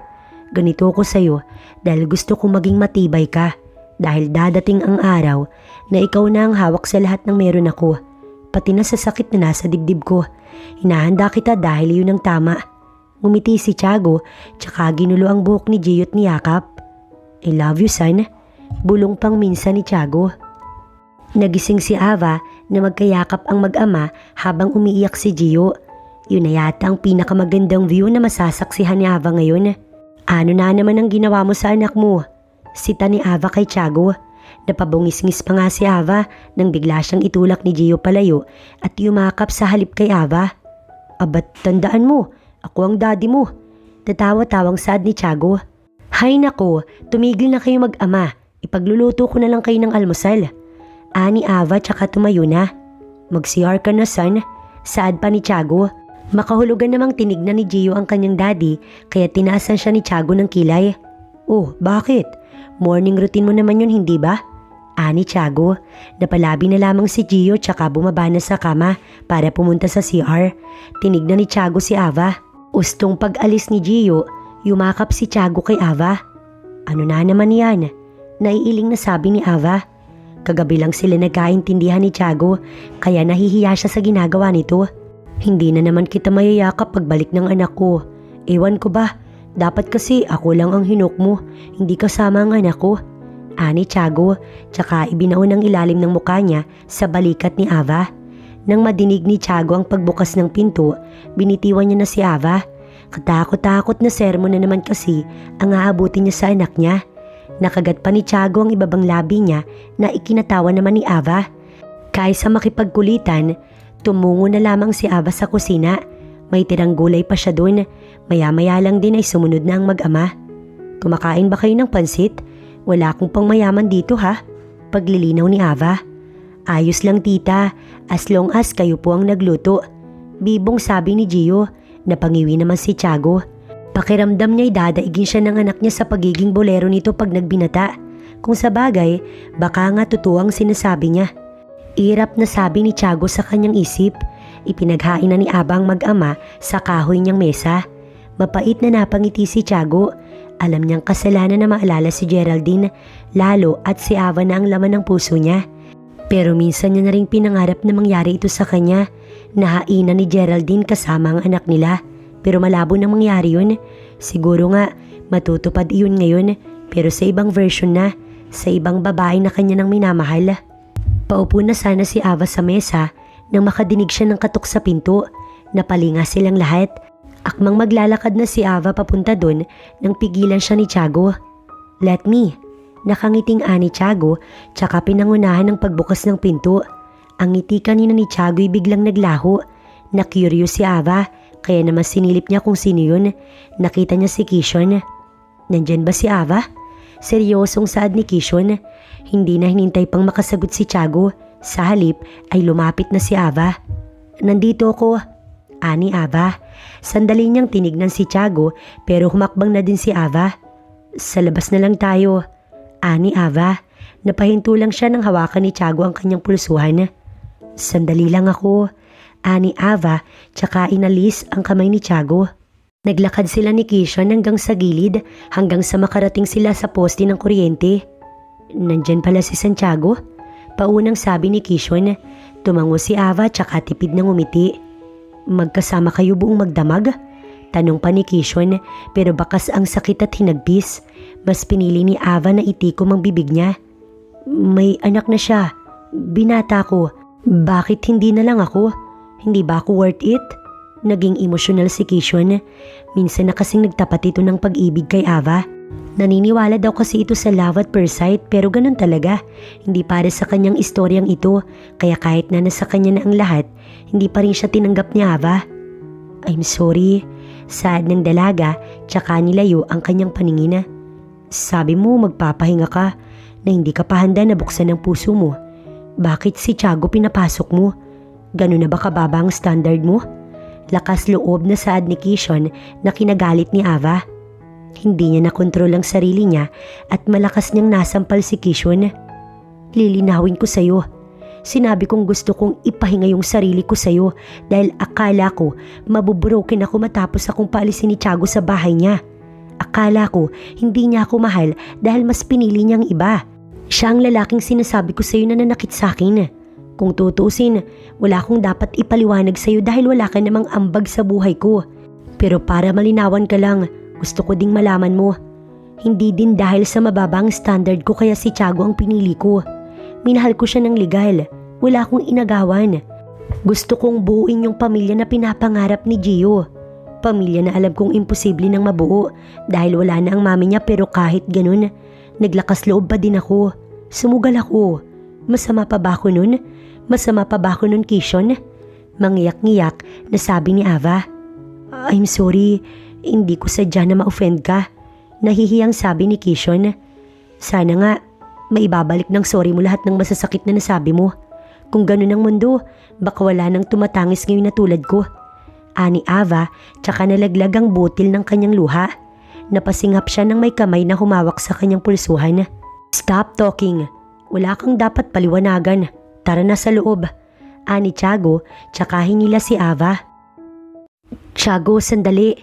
Ganito ako sa'yo dahil gusto kong maging matibay ka. Dahil dadating ang araw na ikaw na ang hawak sa lahat ng meron ako. Pati na sa sakit na nasa dibdib ko. Hinahanda kita dahil yun ang tama. Ngumiti si Tiago tsaka ginulo ang buhok ni Gio at niyakap. I love you, son. Bulong pang minsan ni Tiago. Nagising si Ava na magkayakap ang mag-ama habang umiiyak si Gio. Yun na yata ang pinakamagandang view na masasaksihan ni Ava ngayon. Ano na naman ang ginawa mo sa anak mo? Sita ni Ava kay Tiago. Napabungis-ngis pa nga si Ava nang bigla siyang itulak ni Gio palayo at yumakap sa halip kay Ava. Abat tandaan mo, ako ang daddy mo. Tatawa-tawang saad ni Tiago. Hay nako, tumigil na kayo mag-ama. Ipagluluto ko na lang kayo ng almusal. Ani Ava tsaka tumayo na. Mag-CR ka na, son. Saad pa ni Tiago. Makahulugan namang tinignan ni Gio ang kanyang daddy kaya tinaasan siya ni Tiago ng kilay. Oh, bakit? Morning routine mo naman yun, hindi ba? Ani Tiago. Napalabi na lamang si Gio tsaka bumaba na sa kama para pumunta sa CR. Tinignan ni Tiago si Ava. Ustong pag-alis ni Gio, yumakap si Tiago kay Ava. Ano na naman yan? Naiiling na sabi ni Ava. Kagabi lang sila nagkaintindihan ni Tiago kaya nahihiya siya sa ginagawa nito. Hindi na naman kita mayayakap pagbalik ng anak ko. Ewan ko ba, dapat kasi ako lang ang hinok mo, hindi kasama ang anak ko. Ani Tiago, tsaka ibinaon ng ilalim ng mukha niya sa balikat ni Ava. Nang madinig ni Tiago ang pagbukas ng pinto, binitiwan niya na si Ava. Katakot-takot na sermon na naman kasi ang aabutin niya sa anak niya. Nakagat pa ni Tiago ang ibabang labi niya na ikinatawa naman ni Ava. Kaysa makipagkulitan, tumungo na lamang si Ava sa kusina. May tirang gulay pa siya dun. Maya-maya lang din ay sumunod na ang mag-ama. Kumakain ba kayo ng pansit? Wala akong pang mayaman dito ha? Paglilinaw ni Ava. Ayos lang tita, as long as kayo po ang nagluto. Bibong sabi ni Gio. Napangiwi naman si Tiago. Pakiramdam niya'y dadaigin siya ng anak niya sa pagiging bolero nito pag nagbinata. Kung sa bagay, baka nga totoo ang sinasabi niya. Irap na sabi ni Tiago sa kanyang isip. Ipinaghain na ni Ava ang mag-ama sa kahoy niyang mesa. Mapait na napangiti si Tiago. Alam niyang kasalanan na maalala si Geraldine, lalo at si Ava na ang laman ng puso niya. Pero minsan niya na rin pinangarap na mangyari ito sa kanya. Nahainan ni Geraldine kasama ang anak nila. Pero malabo na mangyari yun. Siguro nga matutupad iyon ngayon, pero sa ibang version na, sa ibang babae na kanya nang minamahal. Paupo na sana si Ava sa mesa nang makadinig siya ng katok sa pinto. Napalinga silang lahat. Akmang maglalakad na si Ava papunta doon nang pigilan siya ni Tiago. "Let me." Nakangiting ani Tiago, tsaka pinangunahan ng pagbukas ng pinto. Ang ngiti kanina ni Tiago ay biglang naglaho. Na-curious si Ava, kaya naman sinilip niya kung sino yun. Nakita niya si Kishon. "Nandyan ba si Ava?" Seryosong saad ni Kishon. Hindi na hinintay pang makasagot si Tiago. Sa halip ay lumapit na si Ava. "Nandito ako," ani Ava. Sandali niyang tinignan si Tiago pero humakbang na din si Ava. "Sa labas na lang tayo," ani Ava. Napahinto lang siya nang hawakan ni Tiago ang kanyang pulsuhan. "Sandali lang ako," ani Ava, tsaka inalis ang kamay ni Tiago. Naglakad sila ni Kishon hanggang sa gilid, hanggang sa makarating sila sa poste ng kuryente. "Nandyan pala si Santiago?" Paunang sabi ni Kishon. Tumango si Ava tsaka tipid ng umiti. "Magkasama kayo buong magdamag?" Tanong pa ni Kishon, pero bakas ang sakit at hinagpis. Mas pinili ni Ava na itikom ang bibig niya. "May anak na siya. Binata ko. Bakit hindi na lang ako? Hindi ba ako worth it?" Naging emosyonal si Kishon. Minsan na kasing nagtapat ito ng pag-ibig kay Ava. Naniniwala daw kasi ito sa love at first sight, pero ganun talaga. Hindi para sa kanyang istoryang ito, kaya kahit na nasa kanya na ang lahat, hindi pa rin siya tinanggap ni Ava. "I'm sorry." Saad ng dalaga, tsaka nilayo ang kanyang paningin. "Sabi mo magpapahinga ka, na hindi ka pa handa na buksan ang puso mo. Bakit si Tiago pinapasok mo? Ganun na ba kababa ang standard mo?" Lakas loob na saad ni Kishon na kinagalit ni Ava. Hindi niya nakontrol ang sarili niya at malakas niyang nasampal si Kishon. "Lilinawin ko sa'yo. Sinabi kong gusto kong ipahinga yung sarili ko sa'yo dahil akala ko mabubroken ako matapos akong paalisin ni Tiago sa bahay niya. Akala ko hindi niya ako mahal dahil mas pinili niyang iba. Siya ang lalaking sinasabi ko sa'yo na nanakit sa'kin. Kung tutusin, wala akong dapat ipaliwanag sa'yo dahil wala ka namang ambag sa buhay ko. Pero para malinawan ka lang, gusto ko ding malaman mo. Hindi din dahil sa mababang standard ko kaya si Tiago ang pinili ko. Minahal ko siya ng legal. Wala akong inagawan. Gusto kong buuin yung pamilya na pinapangarap ni Gio. Pamilya na alam kong imposible nang mabuo dahil wala na ang mami niya, pero kahit ganun, naglakas loob pa din ako. Sumugal ako. Masama pa ba ako nun? Masama pa ba ako nun, Kishon?" Mangiyak-ngiyak na sabi ni Ava. "I'm sorry, hindi ko sadya na ma-offend ka." Nahihiyang sabi ni Kishon. "Sana nga, maibabalik ng sorry mo lahat ng masasakit na nasabi mo. Kung ganun ang mundo, baka wala nang tumatangis ngayon na tulad ko." Ani Ava, tsaka nalaglag ang butil ng kanyang luha. Napasingap siya ng may kamay na humawak sa kanyang pulsuhan. "Stop talking. Wala kang dapat paliwanagan. Tara na sa loob." Ani Tiago, tsaka hinila si Ava. "Tiago, sandali."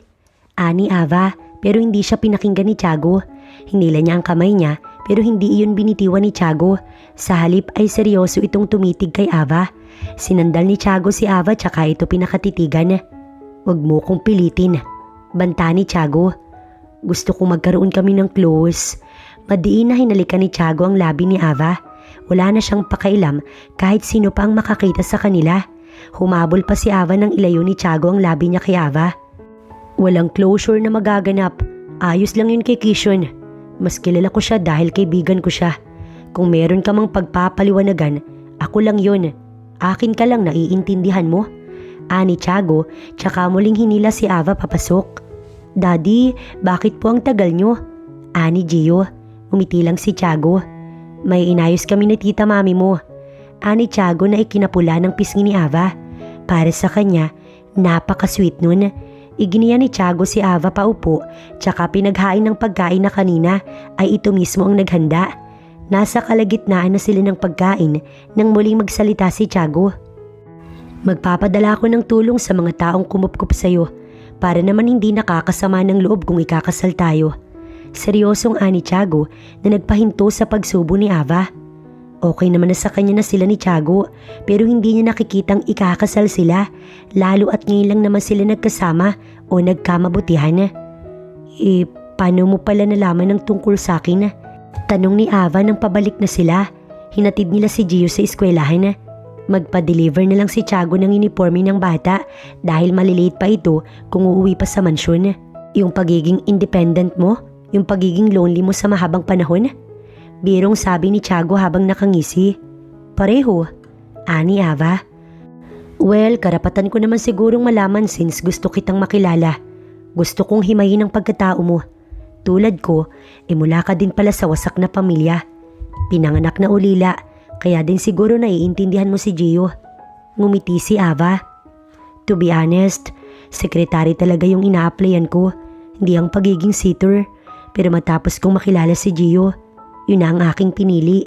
Ani Ava, pero hindi siya pinakinggan ni Tiago. Hinila niya ang kamay niya, pero hindi iyon binitiwan ni Tiago. Sa halip ay seryoso itong tumitig kay Ava. Sinandal ni Tiago si Ava, tsaka ito pinakatitigan. "Huwag mo kong pilitin," banta ni Tiago. "Gusto kong magkaroon kami ng close." Madiin na hinalikan ni Tiago ang labi ni Ava. Wala na siyang pakailam kahit sino pa ang makakita sa kanila. Humabol pa si Ava nang ilayo ni Tiago ang labi niya kay Ava. "Walang closure na magaganap. Ayos lang yun kay Kishon. Mas kilala ko siya dahil kaibigan ko siya. Kung meron ka mang pagpapaliwanagan, ako lang yun. Akin ka lang, naiintindihan mo?" Ani Tiago, tsaka muling hinila si Ava papasok. "Daddy, bakit po ang tagal nyo?" Ani Gio. Umiti lang si Tiago. "May inayos kami ni tita mami mo." Ani Tiago na ikinapula ng pisngi ni Ava. Para sa kanya, napaka-sweet nun. Iginiya ni Tiago si Ava paupo, tsaka pinaghain ng pagkain na kanina ay ito mismo ang naghanda. Nasa kalagitnaan na sila ng pagkain nang muling magsalita si Tiago. Magpapadala ako ng tulong sa mga taong kumupkup sa'yo para naman hindi nakakasama ng loob kung ikakasal tayo. Seryosong ani Tiago na nagpahinto sa pagsubo ni Ava. Okay naman na sa kanya na sila ni Tiago pero hindi niya nakikitang ikakasal sila lalo at ngayon lang naman sila nagkasama o nagkamabutihan. Paano mo pala nalaman ng tungkol sa akin? Tanong ni Ava nang pabalik na sila. Hinatid nila si Gio sa eskwelahan. Magpa-deliver na lang si Tiago ng uniforme ng bata dahil malilate pa ito kung uuwi pa sa mansyon. Yung pagiging independent mo, yung pagiging lonely mo sa mahabang panahon. Birong sabi ni Tiago habang nakangisi. Pareho, ani Ava. Well, karapatan ko naman sigurong malaman since gusto kitang makilala. Gusto kong himayin ang pagkatao mo. Tulad ko, mula ka din pala sa wasak na pamilya. Pinanganak na ulila. Kaya din siguro naiintindihan mo si Gio. Ngumiti si Ava. To be honest, sekretary talaga yung ina-applyan ko, hindi ang pagiging sitter. Pero matapos kong makilala si Gio, yun na ang aking pinili.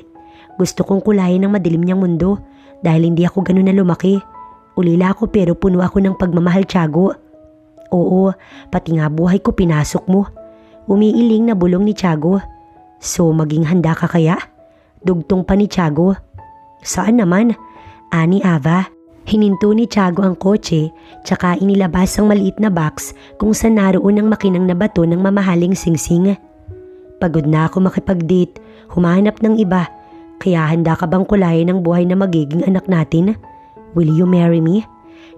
Gusto kong kulayan ng madilim niyang mundo dahil hindi ako ganun na lumaki. Ulila ako pero puno ako ng pagmamahal, Tiago. Oo, pati nga buhay ko pinasok mo. Umiiling na bulong ni Tiago. So maging handa ka kaya? Dugtong pa ni Tiago. Saan naman? Ani Ava. Hininto ni Tiago ang kotse tsaka inilabas ang maliit na box kung saan naroon ang makinang na bato ng mamahaling singsing. Pagod na ako makipag-date, humanap ng iba. Kaya handa ka bang kulayan ng buhay na magiging anak natin? Will you marry me?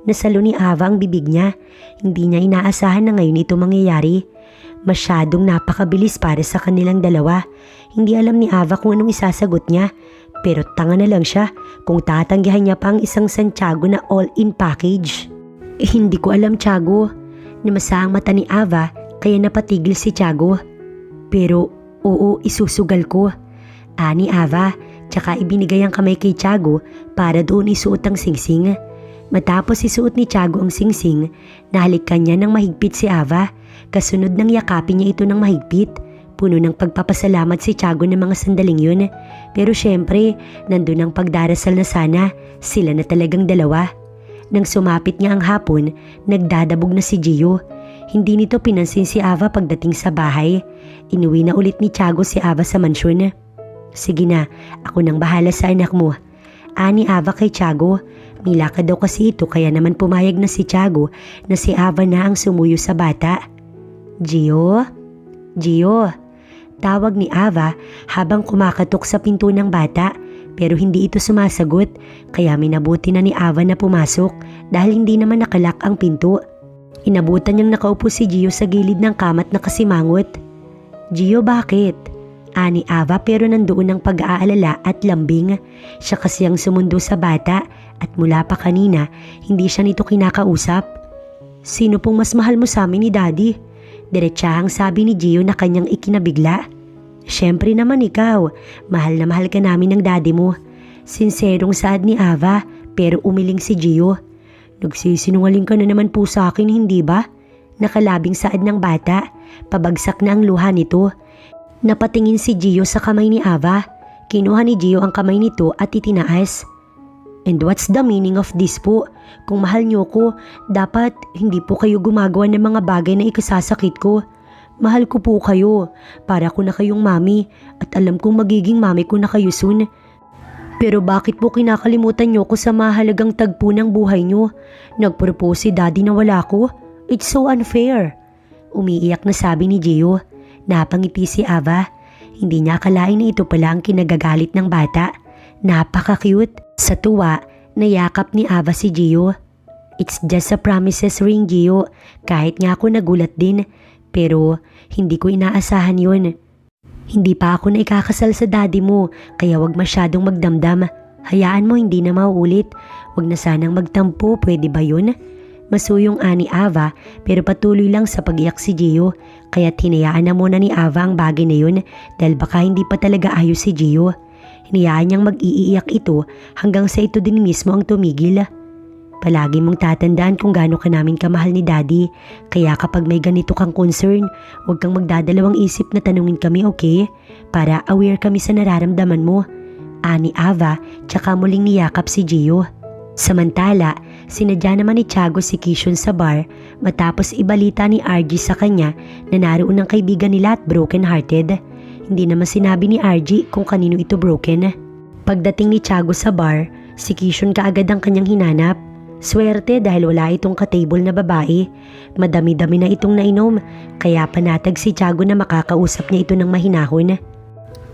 Nasalo ni Ava ang bibig niya. Hindi niya inaasahan na ngayon ito mangyayari. Masyadong napakabilis para sa kanilang dalawa. Hindi alam ni Ava kung anong isasagot niya. Pero tanga na lang siya kung tatanggihan niya pa ang isang Santiago na all-in package. Hindi ko alam, Tiago. Namasa ang mata ni Ava kaya napatigil si Tiago. Pero oo, isusugal ko. Ani Ava, tsaka ibinigay ang kamay kay Tiago para doon isuot ang singsing. Matapos isuot ni Tiago ang singsing, nahalikan niya ng mahigpit si Ava. Kasunod ng yakapin niya ito ng mahigpit. Puno ng pagpapasalamat si Tiago ng mga sandaling yun. Pero syempre, nandun ang pagdarasal na sana sila na talagang dalawa. Nang sumapit niya ang hapon, nagdadabog na si Gio. Hindi nito pinansin si Ava pagdating sa bahay. Inuwi na ulit ni Tiago si Ava sa mansyon. Sige na, ako nang bahala sa anak mo. Ani Ava kay Tiago. May lakad daw kasi ito kaya naman pumayag na si Tiago na si Ava na ang sumuyo sa bata. Gio? Gio? Tawag ni Ava habang kumakatok sa pinto ng bata pero hindi ito sumasagot kaya minabuti na ni Ava na pumasok dahil hindi naman nakalak ang pinto. Inabutan niyang nakaupo si Gio sa gilid ng kamat na kasimangot. Gio, bakit? Ani Ava pero nandoon ang pag-aalala at lambing. Siya kasi ang sumundo sa bata at mula pa kanina hindi siya nito kinakausap. Sino pong mas mahal mo sa amin ni Daddy? Diretsahang sabi ni Gio na kanyang ikinabigla. Siyempre naman ikaw, mahal na mahal ka namin ng daddy mo. Sinserong saad ni Ava pero umiling si Gio. Nagsisinungaling ka na naman po sa akin, hindi ba? Nakalabing saad ng bata, pabagsak na ang luha nito. Napatingin si Gio sa kamay ni Ava. Kinuha ni Gio ang kamay nito at itinaas. And what's the meaning of this po? Kung mahal niyo ko, dapat hindi po kayo gumagawa ng mga bagay na ikasasakit ko. Mahal ko po kayo. Para ko na kayong mami at alam kong magiging mami ko na kayo soon. Pero bakit po kinakalimutan niyo ko sa mahalagang tagpo ng buhay niyo? Nagpropose si Daddy na wala ko? It's so unfair. Umiiyak na sabi ni Gio. Napangiti si Ava. Hindi niya akalain na ito pala ang kinagagalit ng bata. Napaka-cute. Sa tuwa, nayakap ni Ava si Gio. It's just a promises ring, Gio. Kahit nga ako nagulat din. Pero hindi ko inaasahan yun. Hindi pa ako na ikakasal sa daddy mo, kaya wag masyadong magdamdam. Hayaan mo hindi na mauulit. Wag na sanang magtampo, pwede ba yun? Masuyong ani Ava pero patuloy lang sa pag-iyak si Gio. Kaya hinayaan na muna ni Ava ang bagay na yun dahil baka hindi pa talaga ayos si Gio. Hinayaan niyang mag-iiyak ito hanggang sa ito din mismo ang tumigil. Palagi mong tatandaan kung gaano ka namin kamahal ni Daddy. Kaya kapag may ganito kang concern, huwag kang magdadalawang isip na tanungin kami, okay? Para aware kami sa nararamdaman mo. Ani Ava, tsaka muling niyakap si Gio. Samantala, sinadya naman ni Tiago si Kishon sa bar matapos ibalita ni RG sa kanya na naroon ang kaibigan nila at broken hearted. Hindi naman sinabi ni RG kung kanino ito broken. Pagdating ni Tiago sa bar, si Kishon kaagad ang kanyang hinanap. Swerte dahil wala itong ka-table na babae. Madami-dami na itong nainom, kaya panatag si Tiago na makakausap niya ito ng mahinahon.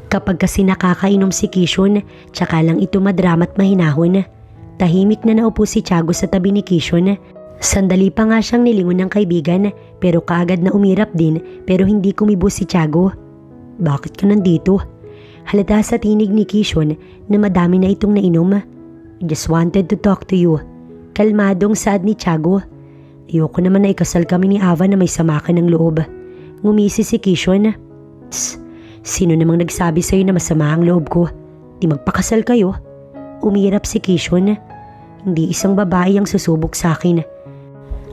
Kapag kasi nakakainom si Kishon, tsaka lang ito madrama't mahinahon. Tahimik na naupo si Tiago sa tabi ni Kishon. Sandali pa nga siyang nilingon ng kaibigan, pero kaagad na umirap din pero hindi kumibo si Tiago. Bakit ka nandito? Halata sa tinig ni Kishon na madami na itong nainom. Just wanted to talk to you. Kalmadong saad ni Tiago. Ayoko naman na ikasal kami ni Ava na may sama ka ng loob. Ngumisi si Kishon. Sino namang nagsabi sa'yo na masama ang loob ko? Di magpakasal kayo. Umirap si Kishon. Hindi isang babae ang susubok sa akin.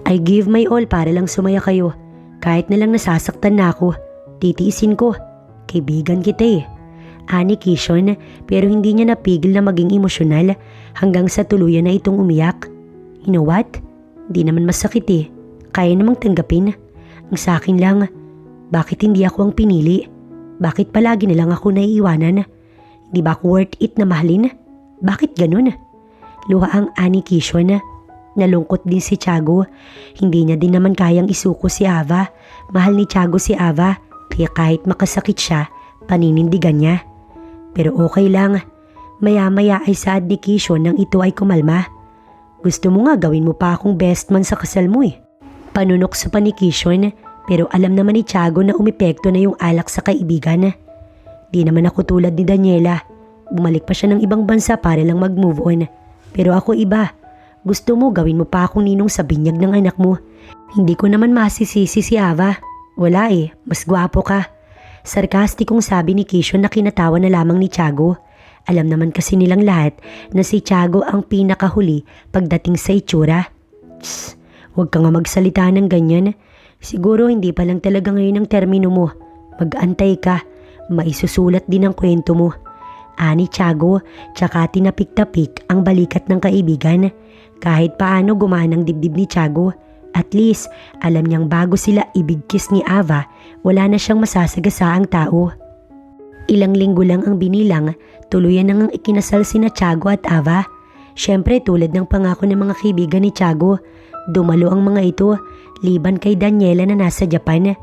I give my all para lang sumaya kayo. Kahit na lang nasasaktan na ako, titiisin ko. Kaibigan kita eh. Ani Kishon, pero hindi niya napigil na maging emosyonal hanggang sa tuluyan na itong umiyak. You know what? Di naman masakit eh. Kaya namang tanggapin. Ang sa akin lang, bakit hindi ako ang pinili? Bakit palagi na lang ako naiiwanan? Di ba ako worth it na mahalin? Bakit ganun? Luha ang ani Kishon. Nalungkot din si Tiago. Hindi niya din naman kayang isuko si Ava. Mahal ni Tiago si Ava, kaya kahit makasakit siya, paninindigan niya. Pero okay lang. Maya-maya ay saad ni Kishon nang ito ay kumalma. Gusto mo nga gawin mo pa akong best man sa kasal mo eh. Panunok sa ni Kishon, pero alam naman ni Tiago na umepekto na yung alak sa kaibigan. Di naman ako tulad ni Daniela. Bumalik pa siya ng ibang bansa para lang mag-move on. Pero ako iba. Gusto mo gawin mo pa akong ninong sa binyag ng anak mo. Hindi ko naman masisisi si Ava. Wala eh, mas gwapo ka. Sarkastikong sabi ni Kishon na kinatawa na lamang ni Tiago. Alam naman kasi nilang lahat na si Tiago ang pinakahuli pagdating sa itsura. Huwag ka nga magsalita ng ganyan. Siguro hindi pa lang talaga ngayon ang termino mo. Mag-antay ka. Maisusulat din ang kwento mo. Ani Tiago, tsaka tinapik-tapik ang balikat ng kaibigan. Kahit paano gumana ang dibdib ni Tiago. At least, alam niyang bago sila ibigkis ni Ava, wala na siyang masasagasaang tao. Ilang linggo lang ang binilang, tuluyan nang ikinasal sina Tiago at Ava. Siyempre tulad ng pangako ng mga kaibigan ni Tiago, dumalo ang mga ito, liban kay Daniela na nasa Japan.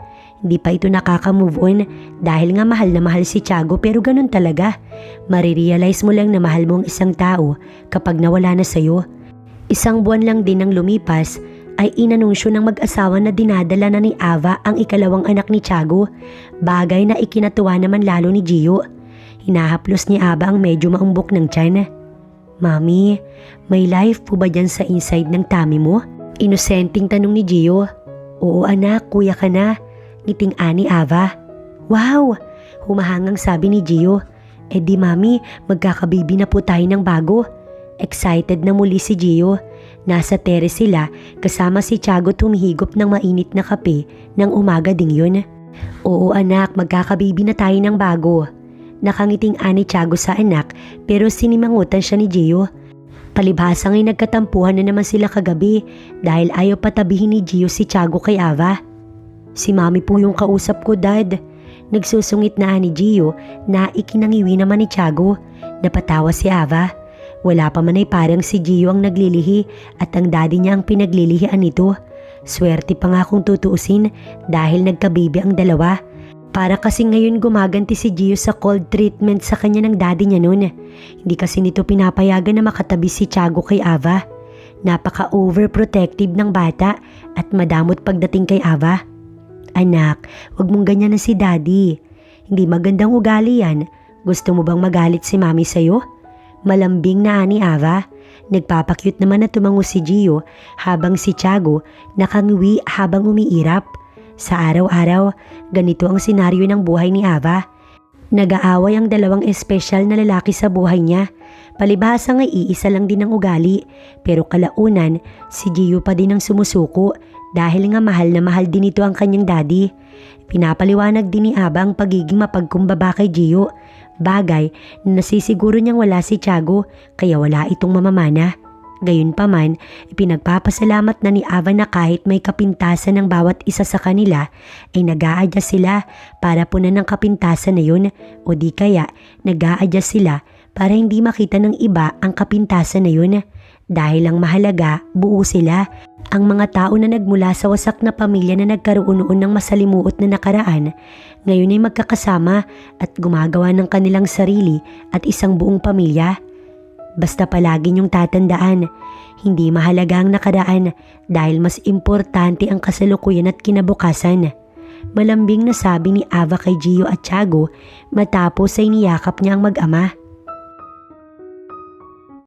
Hindi pa ito nakaka-move on dahil nga mahal na mahal si Tiago, pero ganun talaga. Marirealize mo lang na mahal mo ang isang tao kapag nawala na sa'yo. Isang buwan lang din ang lumipas ay inanunsyo ng mag-asawa na dinadala na ni Ava ang ikalawang anak ni Tiago, bagay na ikinatuwa naman lalo ni Gio. Hinahaplos ni Ava ang medyo maumbok ng tiyan. Mami, may life po ba dyan sa inside ng tummy mo? Inosenteng tanong ni Gio. Oo anak, kuya ka na. Ngiting ani Ava. Wow! Humahangang sabi ni Gio. Eh di mami, magkakabibi na po tayo ng bago. Excited na muli si Gio. Nasa terrace sila kasama si Tiago tumihigop ng mainit na kape ng umaga ding yun. Oo anak, magkakabibi na tayo ng bago. Nakangiting ani Tiago sa anak pero sinimangutan siya ni Gio. Palibhasa nga'y nagkatampuhan na naman sila kagabi dahil ayaw patabihin ni Gio si Tiago kay Ava. Si mami po yung kausap ko, dad. Nagsusungit na ani Gio na ikinangiwi naman ni Tiago. Napatawa si Ava. Wala pa man ay parang si Gio ang naglilihi at ang daddy niya ang pinaglilihian nito. Swerte pa nga kung tutuusin dahil nagkabibi ang dalawa. Para kasi ngayon gumaganti si Gio sa cold treatment sa kanya ng daddy niya noon. Hindi kasi nito pinapayagan na makatabi si Tiago kay Ava. Napaka-overprotective ng bata at madamot pagdating kay Ava. Anak, wag mong ganyan na si daddy. Hindi magandang ugali yan. Gusto mo bang magalit si mami sa'yo? Malambing na ani Ava. Nagpapakyut naman na tumango si Gio habang si Tiago nakangiwi habang umiirap. Sa araw-araw, ganito ang senaryo ng buhay ni Ava. Nag-aaway ang dalawang espesyal na lalaki sa buhay niya Palibhasa nga iisa lang din ang ugali, pero kalaunan si Gio pa din ang sumusuko dahil nga mahal na mahal din ito ang kanyang daddy. Pinapaliwanag din ni Aba ang pagiging mapagkumbaba kay Gio, bagay na nasisiguro niyang wala si Tiago kaya wala itong mamamana. Gayunpaman, ipinagpapasalamat na ni Ava na kahit may kapintasan ng bawat isa sa kanila ay nag-a-adjust sila para punan ng kapintasan na yun o di kaya nag-a-adjust sila para hindi makita ng iba ang kapintasan na yun. Dahil ang mahalaga, buo sila. Ang mga tao na nagmula sa wasak na pamilya na nagkaroon noon ng masalimuot na nakaraan, ngayon ay magkakasama at gumagawa ng kanilang sarili at isang buong pamilya. Basta palagi niyong tatandaan, hindi mahalaga ang nakaraan dahil mas importante ang kasalukuyan at kinabukasan. Malambing na sabi ni Ava kay Gio at Tiago matapos ay niyakap niya ang mag-ama.